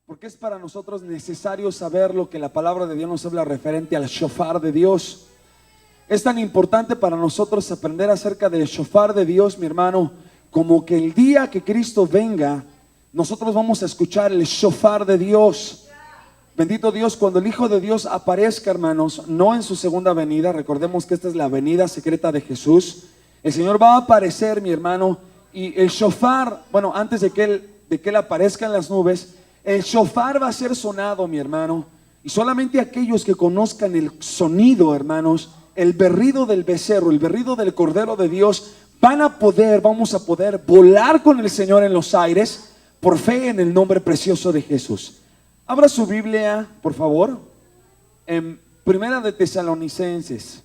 porque es para nosotros necesario saber lo que la palabra de Dios nos habla referente al shofar de Dios. Es tan importante para nosotros aprender acerca del shofar de Dios, mi hermano, como que el día que Cristo venga, nosotros vamos a escuchar el shofar de Dios. Bendito Dios, cuando el Hijo de Dios aparezca, hermanos, no en su segunda venida, recordemos que esta es la venida secreta de Jesús. El Señor va a aparecer, mi hermano, y el shofar, bueno, antes de que Él aparezca en las nubes, el shofar va a ser sonado, mi hermano, y solamente aquellos que conozcan el sonido, hermanos, el berrido del becerro, el berrido del Cordero de Dios, vamos a poder volar con el Señor en los aires por fe en el nombre precioso de Jesús. Abra su Biblia, por favor, en Primera de Tesalonicenses,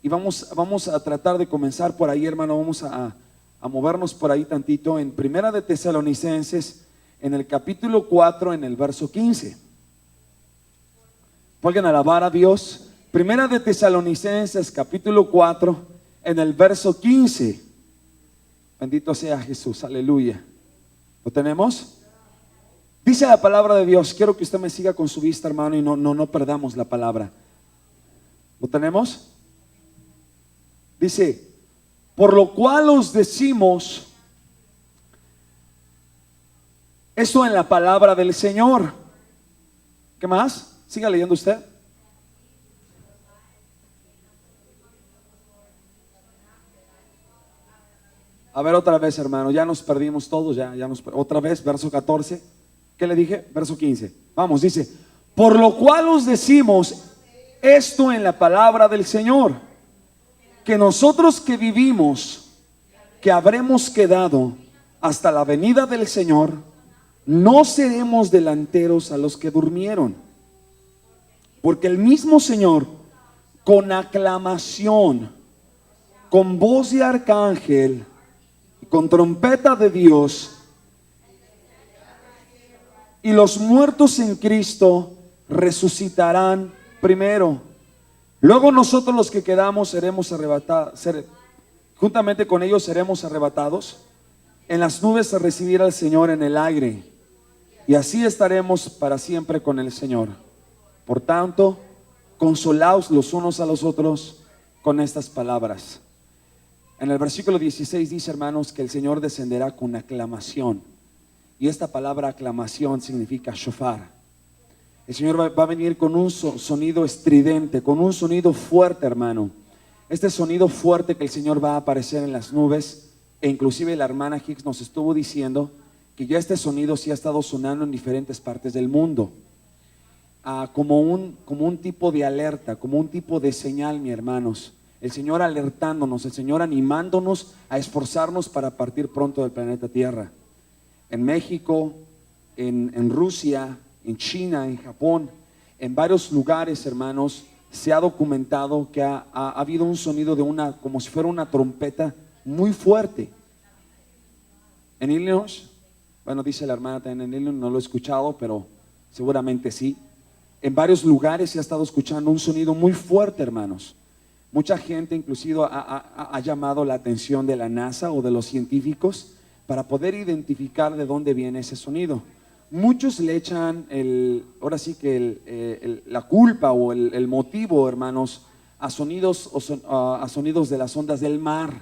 y vamos a tratar de comenzar por ahí, hermano. Vamos a movernos por ahí tantito en Primera de Tesalonicenses, en el capítulo 4, en el verso 15. Pueden alabar a Dios. Primera de Tesalonicenses, capítulo 4, en el verso 15. Bendito sea Jesús, aleluya. ¿Lo tenemos? Dice la palabra de Dios. Quiero que usted me siga con su vista, hermano, y no perdamos la palabra. ¿Lo tenemos? Dice: por lo cual os decimos esto en la palabra del Señor. ¿Qué más? Siga leyendo usted. A ver, otra vez, hermano, ya nos perdimos todos, otra vez, verso 14. ¿Qué le dije? Verso 15. Vamos, dice: por lo cual os decimos esto en la palabra del Señor, que nosotros que vivimos, que habremos quedado hasta la venida del Señor, no seremos delanteros a los que durmieron. Porque el mismo Señor, con aclamación, con voz de arcángel, con trompeta de Dios, y los muertos en Cristo resucitarán primero. Luego nosotros los que quedamos seremos arrebatados, juntamente con ellos seremos arrebatados en las nubes a recibir al Señor en el aire, y así estaremos para siempre con el Señor. Por tanto, consolaos los unos a los otros con estas palabras. En el versículo 16 dice, hermanos, que el Señor descenderá con aclamación. Y esta palabra aclamación significa shofar. El Señor va a venir con un sonido estridente, con un sonido fuerte, hermano. Este sonido fuerte que el Señor va a aparecer en las nubes. E inclusive la hermana Hicks nos estuvo diciendo que ya este sonido sí ha estado sonando en diferentes partes del mundo. Como un tipo de alerta, como un tipo de señal, mis hermanos. El Señor alertándonos, el Señor animándonos a esforzarnos para partir pronto del planeta Tierra. En México, en Rusia, en China, en Japón, en varios lugares, hermanos, se ha documentado que ha habido un sonido de como si fuera una trompeta muy fuerte. En Illinois, bueno, dice la hermana también en Illinois, no lo he escuchado, pero seguramente sí. En varios lugares se ha estado escuchando un sonido muy fuerte, hermanos. Mucha gente inclusive ha llamado la atención de la NASA o de los científicos para poder identificar de dónde viene ese sonido. Muchos le echan ahora sí que la culpa o el motivo, hermanos, a sonidos de las ondas del mar.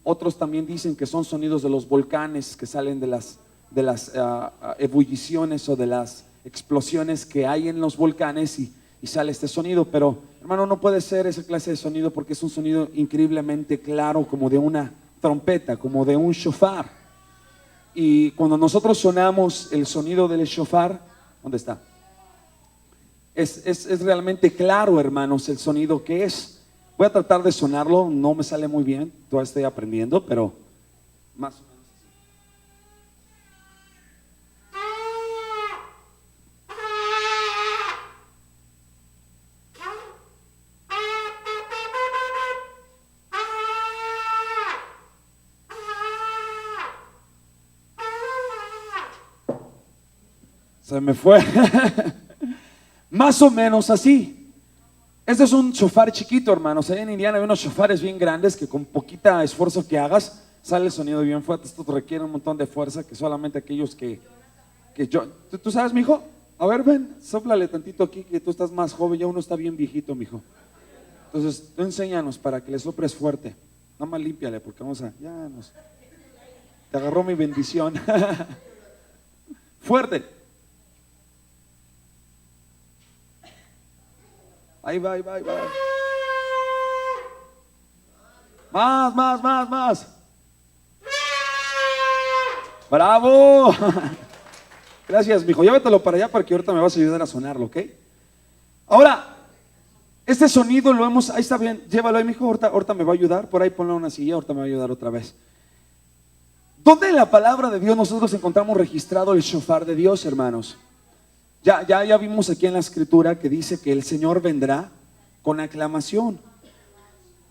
Otros también dicen que son sonidos de los volcanes que salen de las ebulliciones o de las explosiones que hay en los volcanes y sale este sonido. Pero, hermano, no puede ser esa clase de sonido porque es un sonido increíblemente claro, como de una trompeta, como de un shofar. Y cuando nosotros sonamos el sonido del shofar, ¿dónde está? Es realmente claro, hermanos, el sonido que es. Voy a tratar de sonarlo, no me sale muy bien, todavía estoy aprendiendo, pero más o menos. Se me fue. Más o menos así. Este es un shofar chiquito, hermanos. Allá en Indiana hay unos shofares bien grandes que con poquita esfuerzo que hagas sale el sonido bien fuerte. Esto requiere un montón de fuerza que solamente aquellos que que yo, ¿tú sabes, mijo? A ver, ven, sóplale tantito aquí que tú estás más joven, ya uno está bien viejito, mijo. Entonces, tú enséñanos para que le soples fuerte. Nada más límpiale porque vamos a, ya nos, te agarró mi bendición. Fuerte. Ahí va, ahí va, ahí va. Más, más, más, más. ¡Bravo! Gracias, mijo. Llévatelo para allá para que ahorita me vas a ayudar a sonarlo, ¿ok? Ahora, este sonido lo hemos, ahí está bien, llévalo ahí, mijo, ahorita me va a ayudar. Por ahí ponle una silla, ahorita me va a ayudar otra vez. ¿Dónde en la palabra de Dios nosotros encontramos registrado el shofar de Dios, hermanos? Ya vimos aquí en la escritura que dice que el Señor vendrá con aclamación,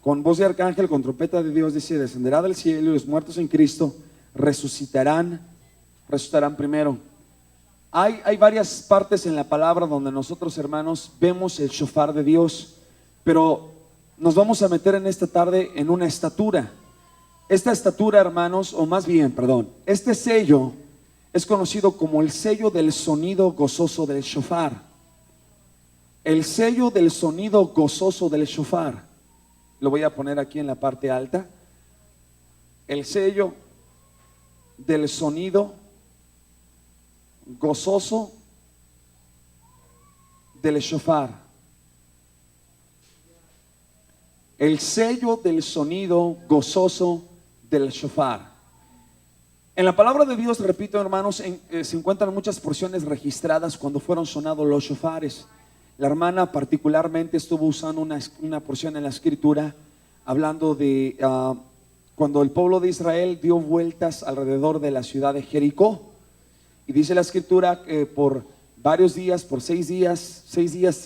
con voz de arcángel, con trompeta de Dios, dice, descenderá del cielo y los muertos en Cristo resucitarán primero. Hay varias partes en la palabra donde nosotros, hermanos, vemos el shofar de Dios, pero nos vamos a meter en esta tarde en una estatura. Esta estatura, hermanos, o más bien, perdón, este sello es conocido como el sello del sonido gozoso del shofar. El sello del sonido gozoso del shofar. Lo voy a poner aquí en la parte alta. El sello del sonido gozoso del shofar. El sello del sonido gozoso del shofar. En la palabra de Dios, repito, hermanos, se encuentran muchas porciones registradas cuando fueron sonados los shofares. La hermana particularmente estuvo usando una porción en la escritura hablando de cuando el pueblo de Israel dio vueltas alrededor de la ciudad de Jericó. Y dice la escritura que por varios días, por 6 días,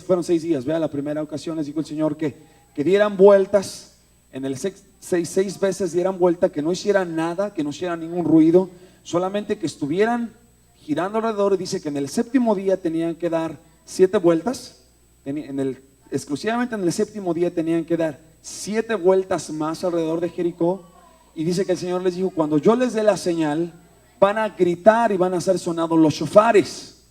fueron 6 días, vea, la primera ocasión les dijo el Señor que dieran vueltas, en el 6 veces dieran vuelta, que no hicieran nada, que no hicieran ningún ruido, solamente que estuvieran girando alrededor. Y dice que en el 7º día tenían que dar 7 vueltas, exclusivamente en el 7º día tenían que dar 7 vueltas más alrededor de Jericó. Y dice que el Señor les dijo, cuando yo les dé la señal, van a gritar y van a hacer sonados los shofares.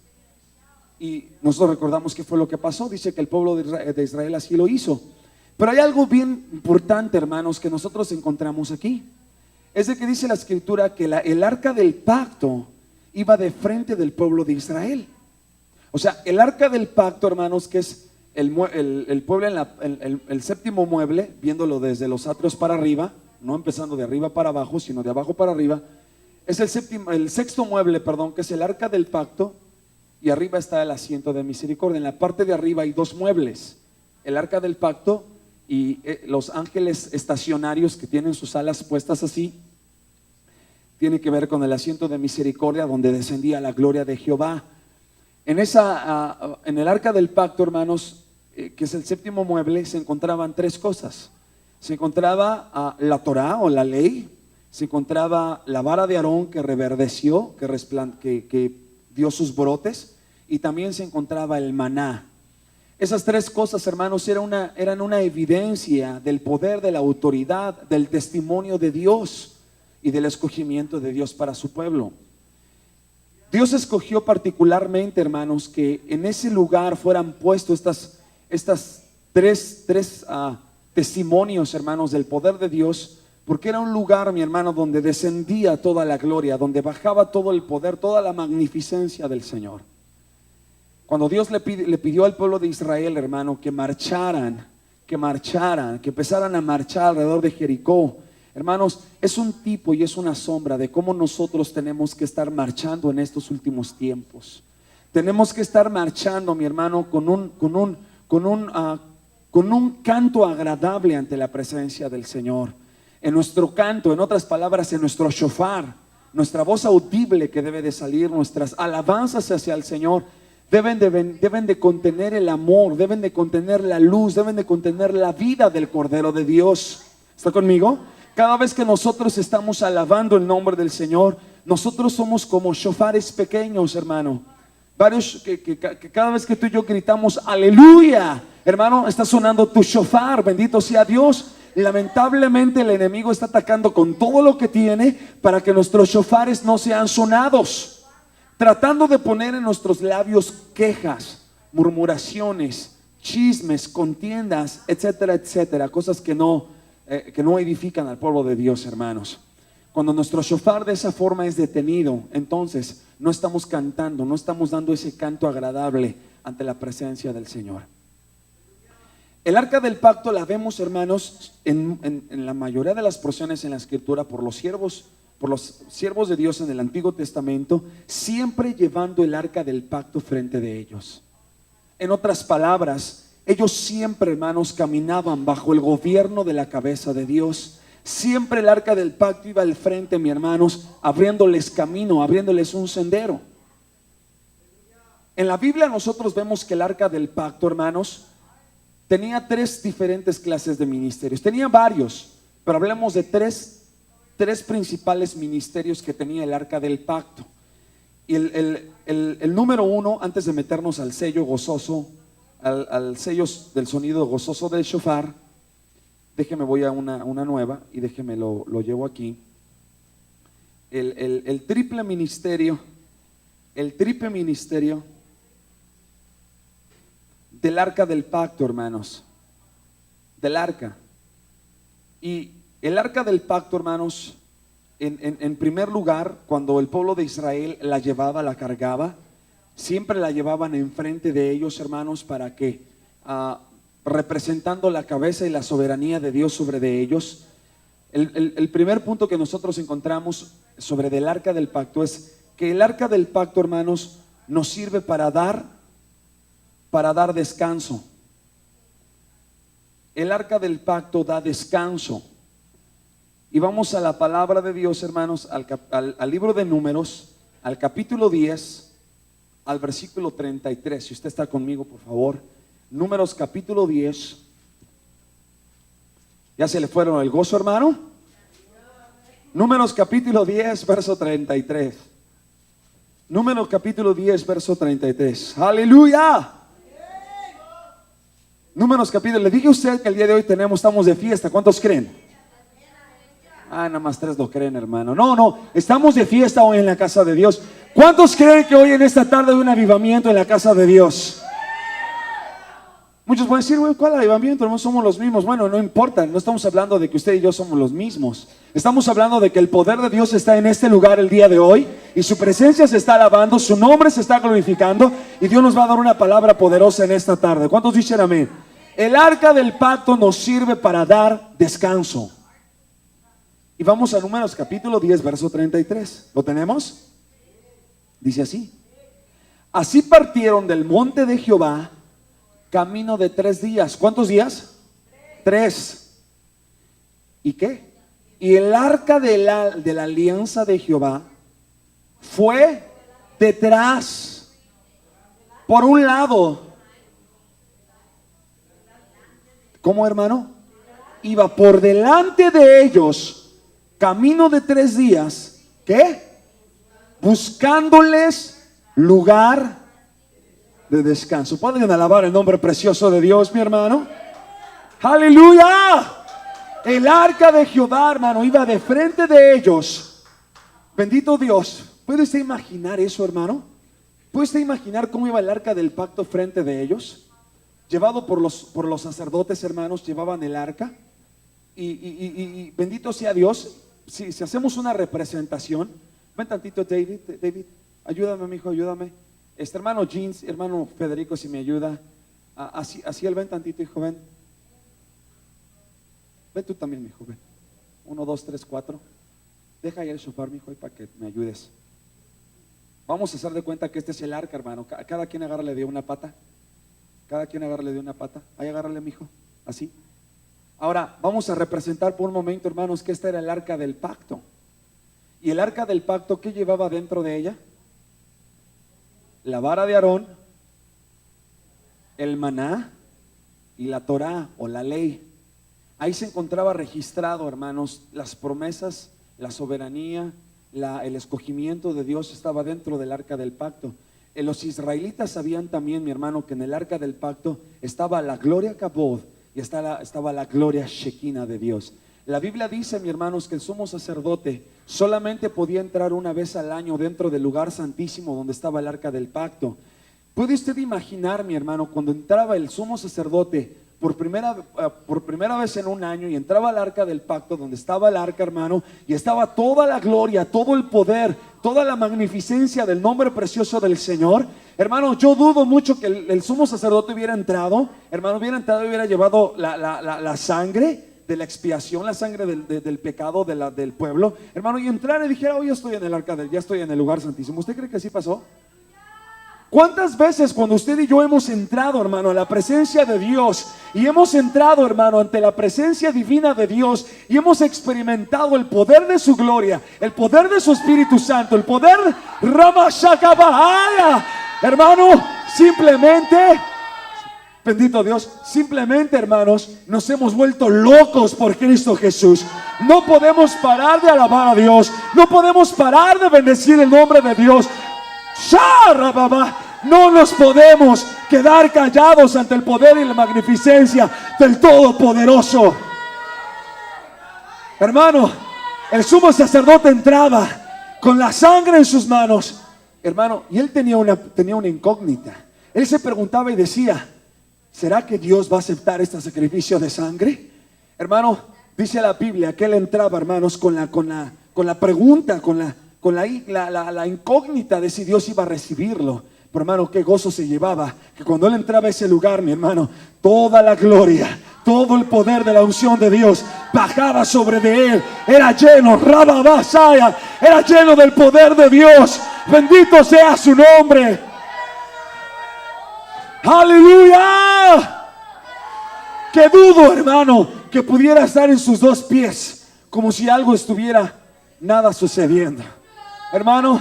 Y nosotros recordamos qué fue lo que pasó. Dice que el pueblo de Israel así lo hizo. Pero hay algo bien importante, hermanos, que nosotros encontramos aquí. Es de que dice la escritura que el arca del pacto iba de frente del pueblo de Israel. O sea, el arca del pacto, hermanos, que es el pueblo el 7º mueble, viéndolo desde los atrios para arriba, no empezando de arriba para abajo, sino de abajo para arriba. Es el 6º mueble, perdón, que es el arca del pacto, y arriba está el asiento de misericordia. En la parte de arriba hay 2 muebles, el arca del pacto y los ángeles estacionarios que tienen sus alas puestas así. Tiene que ver con el asiento de misericordia donde descendía la gloria de Jehová. En el arca del pacto, hermanos, que es el 7º mueble, se encontraban 3 cosas. Se encontraba la Torá o la ley, se encontraba la vara de Aarón que reverdeció, que dio sus brotes, y también se encontraba el maná. Esas 3 cosas, hermanos, eran una evidencia del poder, de la autoridad, del testimonio de Dios y del escogimiento de Dios para su pueblo. Dios escogió particularmente, hermanos, que en ese lugar fueran puestos estas tres testimonios, hermanos, del poder de Dios, porque era un lugar, mi hermano, donde descendía toda la gloria, donde bajaba todo el poder, toda la magnificencia del Señor. Cuando Dios le pidió al pueblo de Israel, hermano, que marcharan, que empezaran a marchar alrededor de Jericó, hermanos, es un tipo y es una sombra de cómo nosotros tenemos que estar marchando en estos últimos tiempos. Tenemos que estar marchando, mi hermano, con un canto agradable ante la presencia del Señor. En nuestro canto, en otras palabras, en nuestro shofar, nuestra voz audible que debe de salir, nuestras alabanzas hacia el Señor deben de contener el amor, deben de contener la luz, deben de contener la vida del Cordero de Dios. ¿Está conmigo? Cada vez que nosotros estamos alabando el nombre del Señor, nosotros somos como shofares pequeños, hermano. Varios que cada vez que tú y yo gritamos aleluya, hermano, está sonando tu shofar, bendito sea Dios. Lamentablemente el enemigo está atacando con todo lo que tiene para que nuestros shofares no sean sonados. tratando de poner en nuestros labios quejas, murmuraciones, chismes, contiendas, etcétera, etcétera, cosas que no edifican al pueblo de Dios, hermanos. Cuando nuestro shofar de esa forma es detenido, entonces no estamos cantando, no estamos dando ese canto agradable ante la presencia del Señor. El arca del pacto la vemos, hermanos, en la mayoría de las porciones en la escritura por los siervos de Dios en el Antiguo Testamento, siempre llevando el arca del pacto frente de ellos. En otras palabras, ellos siempre, hermanos, caminaban bajo el gobierno de la cabeza de Dios. Siempre el arca del pacto iba al frente, mis hermanos, abriéndoles camino, abriéndoles un sendero. En la Biblia nosotros vemos que el arca del pacto, hermanos, tenía tres diferentes clases de ministerios. Tenía varios, pero hablemos de tres principales ministerios que tenía el arca del pacto. Y el número uno, antes de meternos al sello gozoso, al sello del sonido gozoso del shofar, déjeme, voy a una nueva y déjeme lo llevo aquí. El triple ministerio del arca del pacto, hermanos, del arca. Y el arca del pacto, hermanos, en primer lugar, cuando el pueblo de Israel la llevaba, la cargaba, siempre la llevaban enfrente de ellos, hermanos, para que representando la cabeza y la soberanía de Dios sobre de ellos. El primer punto que nosotros encontramos sobre el arca del pacto es que el arca del pacto, hermanos, nos sirve para dar descanso. El arca del pacto da descanso. Y vamos a la palabra de Dios, hermanos, al libro de Números, al capítulo 10, al versículo 33. Si usted está conmigo, por favor. Números capítulo 10. ¿Ya se le fueron el gozo, hermano? Números capítulo 10, verso 33. Números capítulo 10, verso 33. ¡Aleluya! Números capítulo, le dije a usted que el día de hoy estamos de fiesta. ¿Cuántos creen? Nada más 3 lo creen, hermano. No, estamos de fiesta hoy en la casa de Dios. ¿Cuántos creen que hoy en esta tarde hay un avivamiento en la casa de Dios? Muchos pueden decir, ¿cuál avivamiento? No somos los mismos. Bueno, no importa, no estamos hablando de que usted y yo somos los mismos. Estamos hablando de que el poder de Dios está en este lugar el día de hoy y su presencia se está alabando, su nombre se está glorificando y Dios nos va a dar una palabra poderosa en esta tarde. ¿Cuántos dicen amén? El arca del pacto nos sirve para dar descanso. Y vamos a Números capítulo 10, verso 33. ¿Lo tenemos? Dice así: así partieron del monte de Jehová camino de 3 días. ¿Cuántos días? 3. ¿Y qué? Y el arca de la alianza de Jehová fue detrás, por un lado. ¿Cómo, hermano? Iba por delante de ellos camino de 3 días. ¿Qué? Buscándoles lugar de descanso. ¿Pueden alabar el nombre precioso de Dios, mi hermano? ¡Aleluya! El arca de Jehová, hermano, iba de frente de ellos. Bendito Dios. ¿Puede usted imaginar eso, hermano? ¿Puede usted imaginar cómo iba el arca del pacto frente de ellos? Llevado por los sacerdotes, hermanos, llevaban el arca. Y bendito sea Dios. Si hacemos una representación, ven tantito, David, ayúdame, mi hijo, ayúdame. Hermano Jeans, hermano Federico, si me ayuda. Así él, ven tantito, hijo, ven. Ven tú también, mi hijo, ven. 1, 2, 3, 4. Deja ahí el shofar, mi hijo, para que me ayudes. Vamos a hacer de cuenta que este es el arca, hermano. Cada quien agárrale de una pata. Cada quien agárrale de una pata. Ahí agárrale, mi hijo, así. Ahora vamos a representar por un momento, hermanos, que esta era el arca del pacto. Y el arca del pacto, ¿qué llevaba dentro de ella? La vara de Aarón, el maná y la Torá o la ley. Ahí se encontraba registrado, hermanos, las promesas, la soberanía, el escogimiento de Dios estaba dentro del arca del pacto. Los israelitas sabían también, mi hermano, que en el arca del pacto estaba la gloria Kabod y estaba la gloria Shekinah de Dios. La Biblia dice, mi hermanos, que el sumo sacerdote solamente podía entrar una vez al año dentro del lugar santísimo donde estaba el arca del pacto. ¿Puede usted imaginar, mi hermano, cuando entraba el sumo sacerdote por primera vez en un año y entraba al arca del pacto, donde estaba el arca, hermano, y estaba toda la gloria, todo el poder, toda la magnificencia del nombre precioso del Señor? Hermano, yo dudo mucho que el sumo sacerdote hubiera entrado, hermano, y hubiera llevado la sangre de la expiación, la sangre del pecado del pueblo, hermano, y entrar y dijera: hoy estoy en el arca ya estoy en el lugar santísimo. ¿Usted cree que así pasó? ¿Cuántas veces cuando usted y yo hemos entrado, hermano, a la presencia de Dios, y hemos entrado, hermano, ante la presencia divina de Dios, y hemos experimentado el poder de su gloria, el poder de su Espíritu Santo, el poder Ramashakabahaya, hermano, simplemente, bendito Dios, simplemente, hermanos, nos hemos vuelto locos por Cristo Jesús? No podemos parar de alabar a Dios, no podemos parar de bendecir el nombre de Dios. No nos podemos quedar callados ante el poder y la magnificencia del Todopoderoso. Hermano, el sumo sacerdote entraba con la sangre en sus manos, hermano, y él tenía una incógnita. Él se preguntaba y decía: ¿será que Dios va a aceptar este sacrificio de sangre? Hermano, dice la Biblia que él entraba, hermanos, con la pregunta, con la incógnita de si Dios iba a recibirlo. Pero, hermano, qué gozo se llevaba, que cuando él entraba a ese lugar, mi hermano, toda la gloria, todo el poder de la unción de Dios bajaba sobre de él. Era lleno, Rababasaya, era lleno del poder de Dios. Bendito sea su nombre. Aleluya. Que dudo, hermano, que pudiera estar en sus dos pies como si algo estuviera nada sucediendo. Hermano,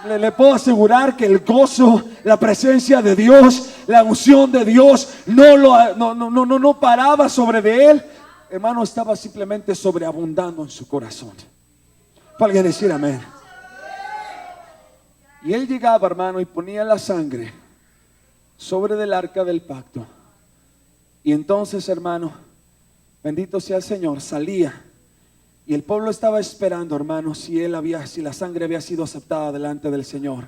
le puedo asegurar que el gozo, la presencia de Dios, la unción de Dios no paraba sobre de él. Hermano, estaba simplemente sobreabundando en su corazón. Para alguien decir amén. Y él llegaba, hermano, y ponía la sangre sobre del arca del pacto. Y entonces, hermano, bendito sea el Señor, salía. Y el pueblo estaba esperando, hermano, si la sangre había sido aceptada delante del Señor.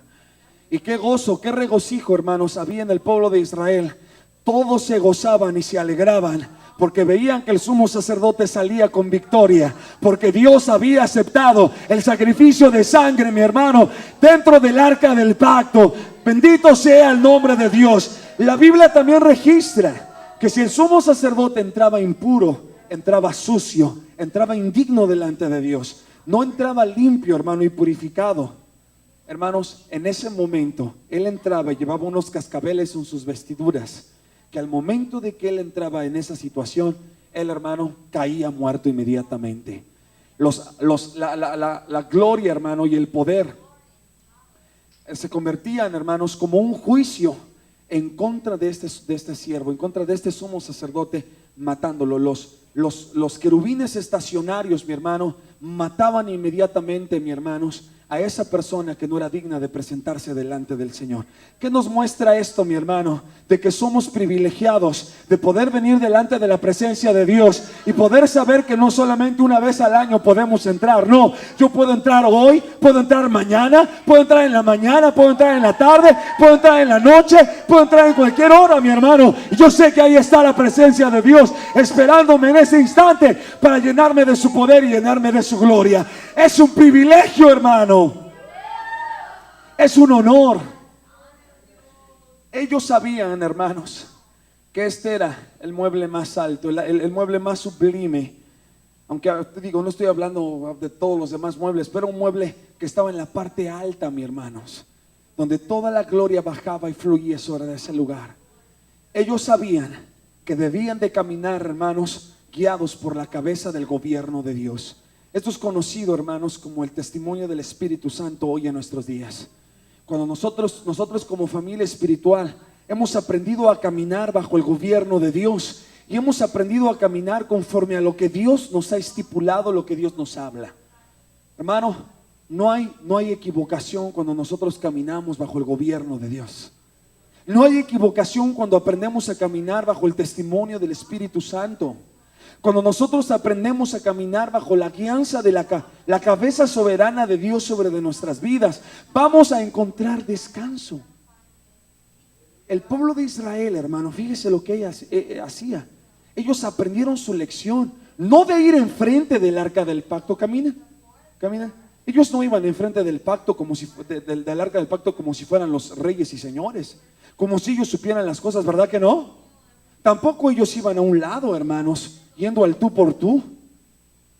Y qué gozo, qué regocijo, hermanos, había en el pueblo de Israel. Todos se gozaban y se alegraban, porque veían que el sumo sacerdote salía con victoria, porque Dios había aceptado el sacrificio de sangre, mi hermano, dentro del arca del pacto. Bendito sea el nombre de Dios. La Biblia también registra que si el sumo sacerdote entraba impuro, entraba sucio, entraba indigno delante de Dios, no entraba limpio, hermano, y purificado. Hermanos, en ese momento él entraba y llevaba unos cascabeles en sus vestiduras, que al momento de que él entraba en esa situación, el hermano caía muerto inmediatamente. La gloria, hermano, y el poder se convertían, hermanos, como un juicio en contra de este siervo, en contra de este sumo sacerdote, matándolo. Los querubines estacionarios, mi hermano, mataban inmediatamente, mi hermanos, a esa persona que no era digna de presentarse delante del Señor. ¿Qué nos muestra esto, mi hermano? De que somos privilegiados de poder venir delante de la presencia de Dios y poder saber que no solamente una vez al año podemos entrar. No, yo puedo entrar hoy, puedo entrar mañana, puedo entrar en la mañana, puedo entrar en la tarde, puedo entrar en la noche, puedo entrar en cualquier hora, mi hermano. Y yo sé que ahí está la presencia de Dios esperándome en ese instante para llenarme de su poder y llenarme de su gloria. Es un privilegio, hermano. Es un honor. Ellos sabían, hermanos, que este era el mueble más alto, el mueble más sublime. Aunque te digo, no estoy hablando de todos los demás muebles, pero un mueble que estaba en la parte alta, mis hermanos, donde toda la gloria bajaba y fluía sobre ese lugar. Ellos sabían que debían de caminar, hermanos, guiados por la cabeza del gobierno de Dios. Esto es conocido, hermanos, como el testimonio del Espíritu Santo hoy en nuestros días. Cuando nosotros como familia espiritual hemos aprendido a caminar bajo el gobierno de Dios y hemos aprendido a caminar conforme a lo que Dios nos ha estipulado, lo que Dios nos habla. Hermano, no hay equivocación cuando nosotros caminamos bajo el gobierno de Dios. No hay equivocación cuando aprendemos a caminar bajo el testimonio del Espíritu Santo. Cuando nosotros aprendemos a caminar bajo la guianza de la cabeza soberana de Dios sobre de nuestras vidas, vamos a encontrar descanso. El pueblo de Israel, hermano, fíjese lo que ellas hacía. Ellos aprendieron su lección, no de ir enfrente del arca del pacto. Camina, camina. Ellos no iban enfrente del pacto como si del arca del pacto como si fueran los reyes y señores, como si ellos supieran las cosas, ¿verdad que no? Tampoco ellos iban a un lado, hermanos, yendo al tú por tú.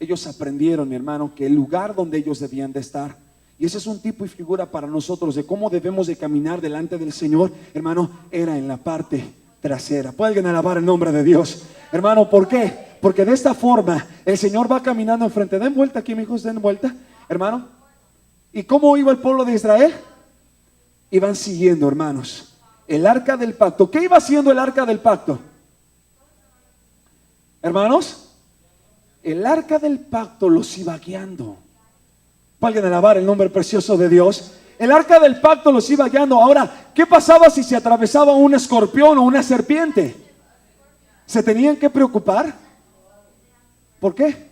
Ellos aprendieron, mi hermano, que el lugar donde ellos debían de estar, y ese es un tipo y figura para nosotros de cómo debemos de caminar delante del Señor, hermano, era en la parte trasera. ¿Pueden alabar el nombre de Dios? Hermano, ¿por qué? Porque de esta forma el Señor va caminando enfrente. Den vuelta aquí, mis hijos, den vuelta, hermano. ¿Y cómo iba el pueblo de Israel? Iban siguiendo, hermanos, el arca del pacto. ¿Qué iba haciendo el arca del pacto? Hermanos, el arca del pacto los iba guiando. Valgan a alabar el nombre precioso de Dios. El arca del pacto los iba guiando. Ahora, ¿qué pasaba si se atravesaba un escorpión o una serpiente? ¿Se tenían que preocupar? ¿Por qué?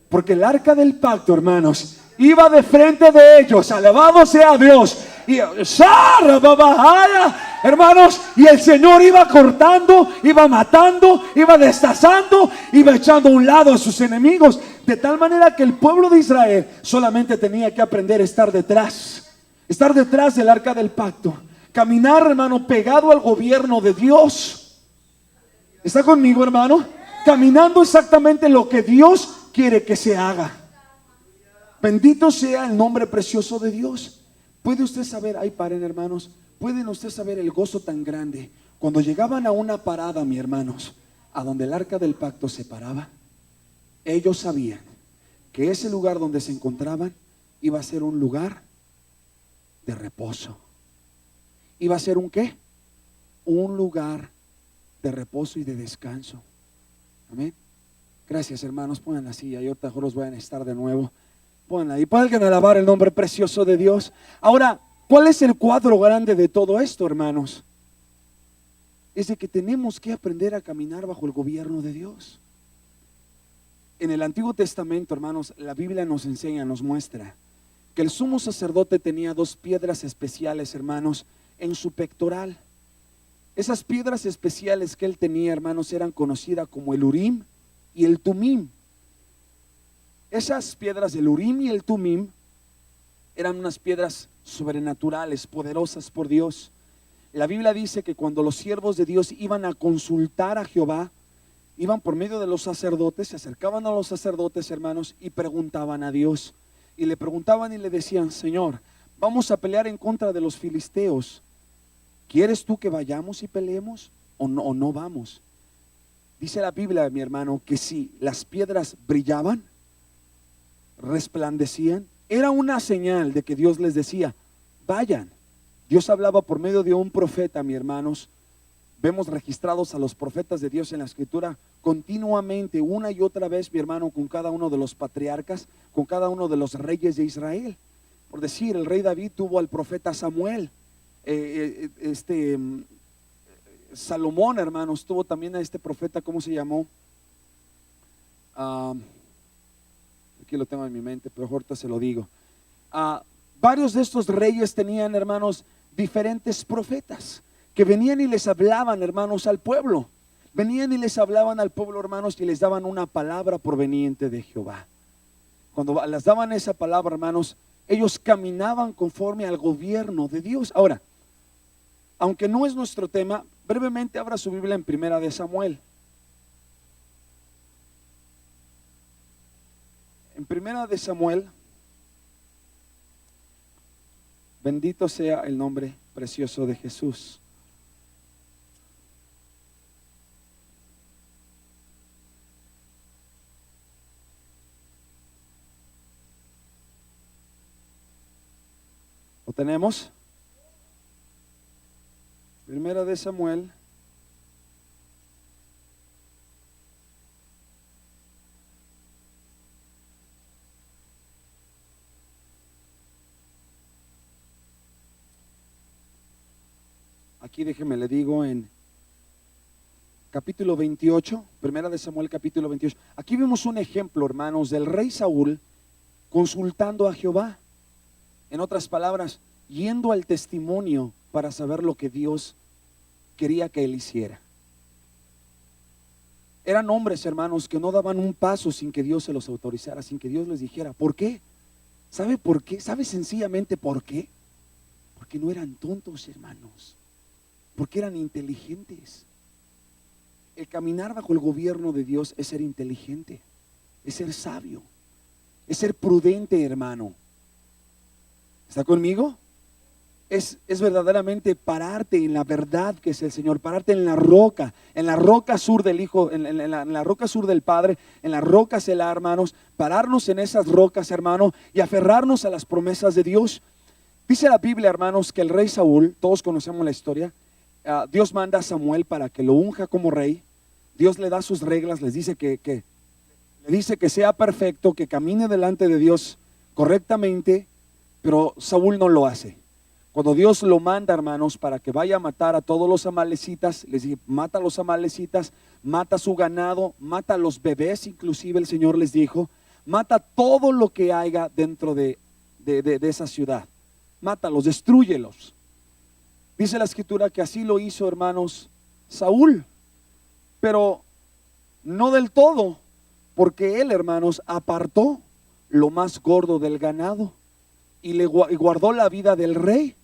Porque el arca del pacto, hermanos, iba de frente de ellos. Alabado sea Dios. Y hermanos, y el Señor iba cortando, iba matando, iba destazando, iba echando a un lado a sus enemigos, de tal manera que el pueblo de Israel solamente tenía que aprender a estar detrás del arca del pacto, caminar, hermano, pegado al gobierno de Dios. ¿Está conmigo, hermano? Caminando exactamente lo que Dios quiere que se haga. Bendito sea el nombre precioso de Dios. ¿Puede usted saber, ahí paren, hermanos, pueden usted saber el gozo tan grande cuando llegaban a una parada, mis hermanos, a donde el arca del pacto se paraba? Ellos sabían que ese lugar donde se encontraban iba a ser un lugar de reposo. Iba a ser un ¿qué? Un lugar de reposo y de descanso. Amén. Gracias, hermanos. Pongan la silla y ahorita los voy a necesitar de nuevo. Pónganla ahí. Pueden alabar el nombre precioso de Dios. Ahora, ¿cuál es el cuadro grande de todo esto, hermanos? Es de que tenemos que aprender a caminar bajo el gobierno de Dios. En el Antiguo Testamento, hermanos, la Biblia nos enseña, nos muestra que el sumo sacerdote tenía dos piedras especiales, hermanos, en su pectoral. Esas piedras especiales que él tenía, hermanos, eran conocidas como el Urim y el Tumim. Esas piedras del Urim y el Tumim eran unas piedras sobrenaturales, poderosas por Dios. La Biblia dice que cuando los siervos de Dios iban a consultar a Jehová, iban por medio de los sacerdotes, se acercaban a los sacerdotes, hermanos, y preguntaban a Dios. Y le preguntaban y le decían: Señor, vamos a pelear en contra de los filisteos. ¿Quieres tú que vayamos y peleemos o no vamos? Dice la Biblia, mi hermano, que si las piedras brillaban, resplandecían, era una señal de que Dios les decía: vayan. Dios hablaba por medio de un profeta, mis hermanos. Vemos registrados a los profetas de Dios en la Escritura continuamente, una y otra vez, mi hermano, con cada uno de los patriarcas, con cada uno de los reyes de Israel. Por decir, el rey David tuvo al profeta Samuel. Salomón, hermanos, tuvo también a este profeta, ¿cómo se llamó? Aquí lo tengo en mi mente, pero ahorita se lo digo. Varios de estos reyes tenían, hermanos, diferentes profetas que venían y les hablaban, hermanos, al pueblo. Venían y les hablaban al pueblo, hermanos, y les daban una palabra proveniente de Jehová. Cuando les daban esa palabra, hermanos, ellos caminaban conforme al gobierno de Dios. Ahora, aunque no es nuestro tema, brevemente abra su Biblia en Primera de Samuel. En Primera de Samuel, bendito sea el nombre precioso de Jesús. ¿Lo tenemos? Primera de Samuel. Aquí déjeme le digo en capítulo 28, primera de Samuel capítulo 28. Aquí vemos un ejemplo, hermanos, del rey Saúl consultando a Jehová. En otras palabras, yendo al testimonio para saber lo que Dios quería que él hiciera. Eran hombres, hermanos, que no daban un paso sin que Dios se los autorizara, sin que Dios les dijera. ¿Por qué? ¿Sabe por qué? ¿Sabe sencillamente por qué? Porque no eran tontos, hermanos, porque eran inteligentes. El caminar bajo el gobierno de Dios es ser inteligente, es ser sabio, es ser prudente, hermano. ¿Está conmigo? Es verdaderamente pararte en la verdad que es el Señor, pararte en la roca sur del Hijo, en la roca sur del Padre, en la roca Selah, hermanos, pararnos en esas rocas, hermano, y aferrarnos a las promesas de Dios. Dice la Biblia, hermanos, que el rey Saúl, todos conocemos la historia, Dios manda a Samuel para que lo unja como rey. Dios le da sus reglas, le dice que sea perfecto, que camine delante de Dios correctamente, pero Saúl no lo hace. Cuando Dios lo manda, hermanos, para que vaya a matar a todos los amalecitas, les dice, mata a los amalecitas, mata a su ganado, mata a los bebés, inclusive el Señor les dijo, mata todo lo que haya dentro de esa ciudad, mátalos, destrúyelos. Dice la Escritura que así lo hizo, hermanos, Saúl, pero no del todo, porque él, hermanos, apartó lo más gordo del ganado y guardó la vida del rey.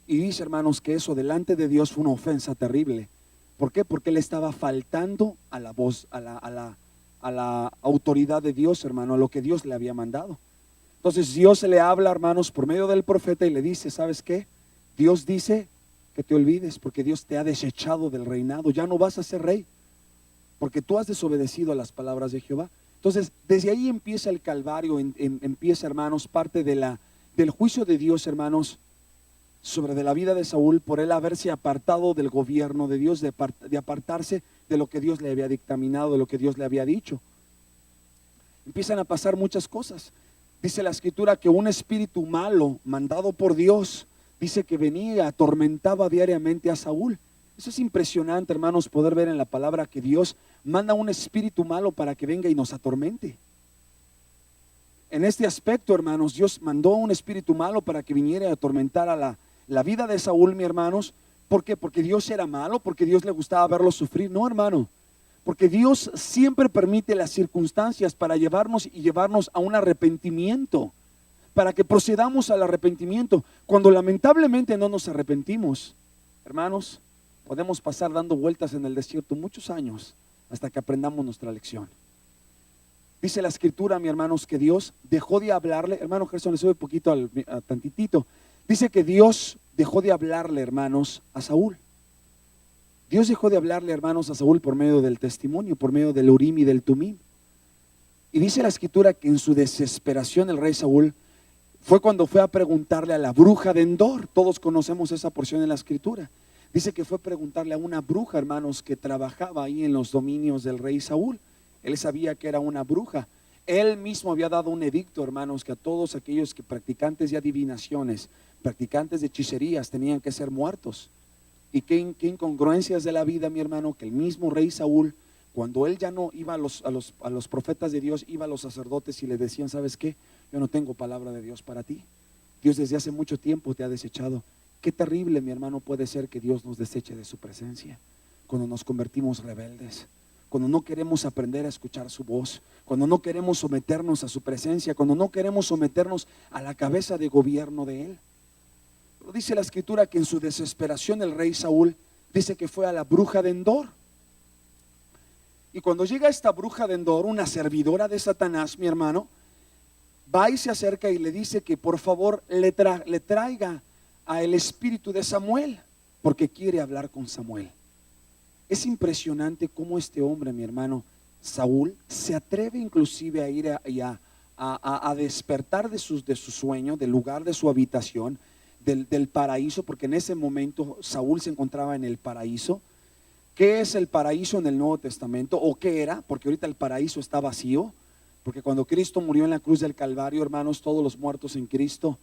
Y dice, hermanos, que eso delante de Dios fue una ofensa terrible. ¿Por qué? Porque él estaba faltando a la voz, a la autoridad de Dios, hermano, a lo que Dios le había mandado. Entonces Dios se le habla, hermanos, por medio del profeta y le dice, ¿sabes qué? Dios dice que te olvides porque Dios te ha desechado del reinado, ya no vas a ser rey, porque tú has desobedecido a las palabras de Jehová. Entonces, desde ahí empieza el calvario, empieza, hermanos, parte del juicio de Dios, hermanos, sobre de la vida de Saúl por él haberse apartado del gobierno de Dios, de apartarse de lo que Dios le había dictaminado, de lo que Dios le había dicho. Empiezan a pasar muchas cosas. Dice la Escritura que un espíritu malo mandado por Dios, dice que venía y atormentaba diariamente a Saúl. Eso es impresionante, hermanos, poder ver en la palabra que Dios manda un espíritu malo para que venga y nos atormente. En este aspecto, hermanos, Dios mandó un espíritu malo para que viniera a atormentar a la vida de Saúl, mis hermanos. ¿Por qué? Porque Dios era malo, porque Dios le gustaba verlo sufrir. No, hermano, porque Dios siempre permite las circunstancias para llevarnos a un arrepentimiento, para que procedamos al arrepentimiento. Cuando lamentablemente no nos arrepentimos, hermanos, podemos pasar dando vueltas en el desierto muchos años hasta que aprendamos nuestra lección. Dice la Escritura, mis hermanos, que Dios dejó de hablarle. Hermano Gerson, le sube un poquito tantitito. Dice que Dios dejó de hablarle, hermanos, a Saúl. Dios dejó de hablarle, hermanos, a Saúl por medio del testimonio, por medio del Urim y del Tumim. Y dice la Escritura que en su desesperación el rey Saúl fue cuando fue a preguntarle a la bruja de Endor. Todos conocemos esa porción en la Escritura. Dice que fue a preguntarle a una bruja, hermanos, que trabajaba ahí en los dominios del rey Saúl. Él sabía que era una bruja. Él mismo había dado un edicto, hermanos, que a todos aquellos que practicantes de adivinaciones, practicantes de hechicerías, tenían que ser muertos. Y qué incongruencias de la vida, mi hermano, que el mismo rey Saúl, cuando él ya no iba a los profetas de Dios, iba a los sacerdotes y le decían, ¿sabes qué? Yo no tengo palabra de Dios para ti. Dios desde hace mucho tiempo te ha desechado. Qué terrible, mi hermano, puede ser que Dios nos deseche de su presencia cuando nos convertimos rebeldes, cuando no queremos aprender a escuchar su voz, cuando no queremos someternos a su presencia, cuando no queremos someternos a la cabeza de gobierno de él. Pero dice la Escritura que en su desesperación el rey Saúl dice que fue a la bruja de Endor. Y cuando llega esta bruja de Endor, una servidora de Satanás, mi hermano, va y se acerca y le dice que por favor le traiga a el espíritu de Samuel, porque quiere hablar con Samuel. Es impresionante cómo este hombre, mi hermano Saúl, se atreve inclusive a ir a despertar de su sueño, del lugar de su habitación, del paraíso, porque en ese momento Saúl se encontraba en el paraíso. ¿Qué es el paraíso en el Nuevo Testamento? ¿O qué era? Porque ahorita el paraíso está vacío, porque cuando Cristo murió en la cruz del Calvario, hermanos, todos los muertos en Cristo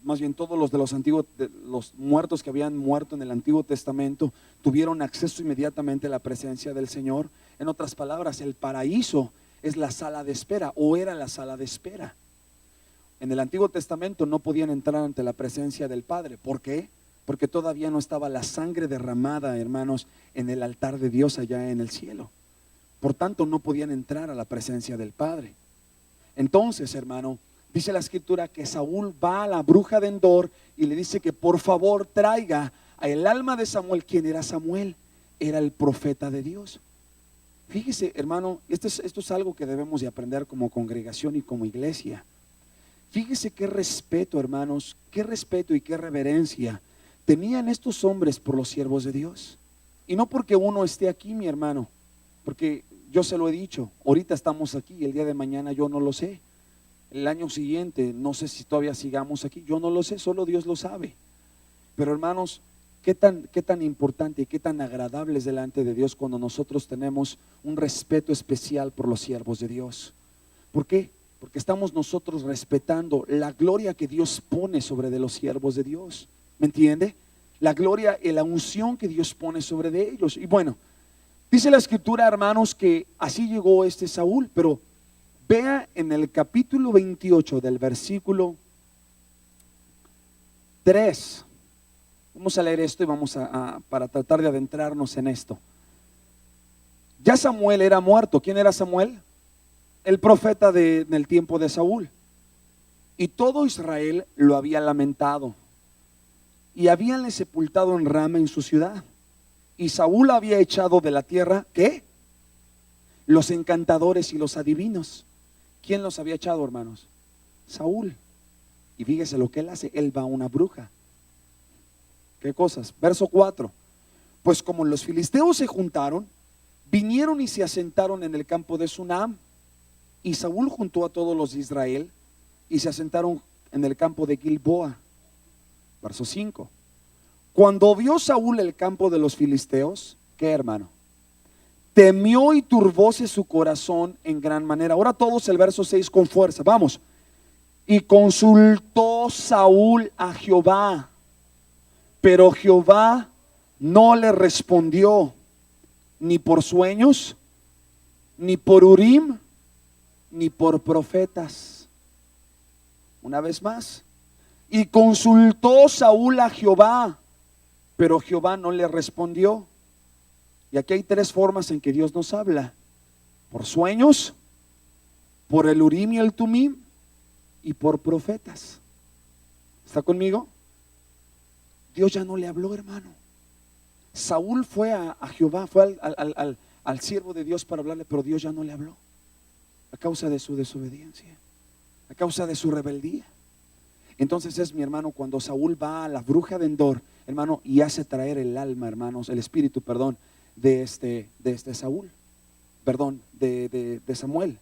más bien todos los de los muertos que habían muerto en el Antiguo Testamento, tuvieron acceso inmediatamente a la presencia del Señor. En otras palabras, el paraíso es la sala de espera, o era la sala de espera. En el Antiguo Testamento no podían entrar ante la presencia del Padre. ¿Por qué? Porque todavía no estaba la sangre derramada, hermanos, en el altar de Dios allá en el cielo. Por tanto, no podían entrar a la presencia del Padre. Entonces, hermano, dice la escritura que Saúl va a la bruja de Endor y le dice que por favor traiga el alma de Samuel. ¿Quién era Samuel? Era el profeta de Dios. Fíjese, hermano, esto es algo que debemos de aprender como congregación y como iglesia. Fíjese qué respeto, hermanos, qué respeto y qué reverencia tenían estos hombres por los siervos de Dios. Y no porque uno esté aquí, mi hermano, porque yo se lo he dicho, ahorita estamos aquí, el día de mañana yo no lo sé. El año siguiente, no sé si todavía sigamos aquí, yo no lo sé, solo Dios lo sabe. Pero hermanos, qué tan importante y qué tan agradable es delante de Dios cuando nosotros tenemos un respeto especial por los siervos de Dios. ¿Por qué? Porque estamos nosotros respetando la gloria que Dios pone sobre de los siervos de Dios. ¿Me entiende? La gloria y la unción que Dios pone sobre de ellos. Y bueno, dice la escritura, hermanos, que así llegó este Saúl. Pero vea en el capítulo 28 del versículo 3. Vamos a leer esto y vamos para tratar de adentrarnos en esto. Ya Samuel era muerto. ¿Quién era Samuel? El profeta en el tiempo de Saúl. Y todo Israel lo había lamentado. Y habíanle sepultado en Rama en su ciudad. Y Saúl había echado de la tierra, ¿qué? Los encantadores y los adivinos. ¿Quién los había echado, hermanos? Saúl. Y fíjese lo que él hace, él va a una bruja. ¿Qué cosas? Verso 4. Pues como los filisteos se juntaron, vinieron y se asentaron en el campo de Sunam. Y Saúl juntó a todos los de Israel y se asentaron en el campo de Gilboa. Verso 5. Cuando vio Saúl el campo de los filisteos, ¿qué, hermano? Temió y turbóse su corazón en gran manera. Ahora todos el verso 6 con fuerza, vamos. Y consultó Saúl a Jehová, pero Jehová no le respondió, ni por sueños, ni por Urim, ni por profetas. Una vez más. Y consultó Saúl a Jehová, pero Jehová no le respondió. Y aquí hay tres formas en que Dios nos habla: por sueños, por el Urim y el Tumim, y por profetas. ¿Está conmigo? Dios ya no le habló, hermano. Saúl fue a Jehová, fue al siervo de Dios para hablarle, pero Dios ya no le habló, a causa de su desobediencia, a causa de su rebeldía. Entonces es, mi hermano, cuando Saúl va a la bruja de Endor, hermano, y hace traer el alma, hermanos, el espíritu, perdón, de Saúl, perdón, de Samuel.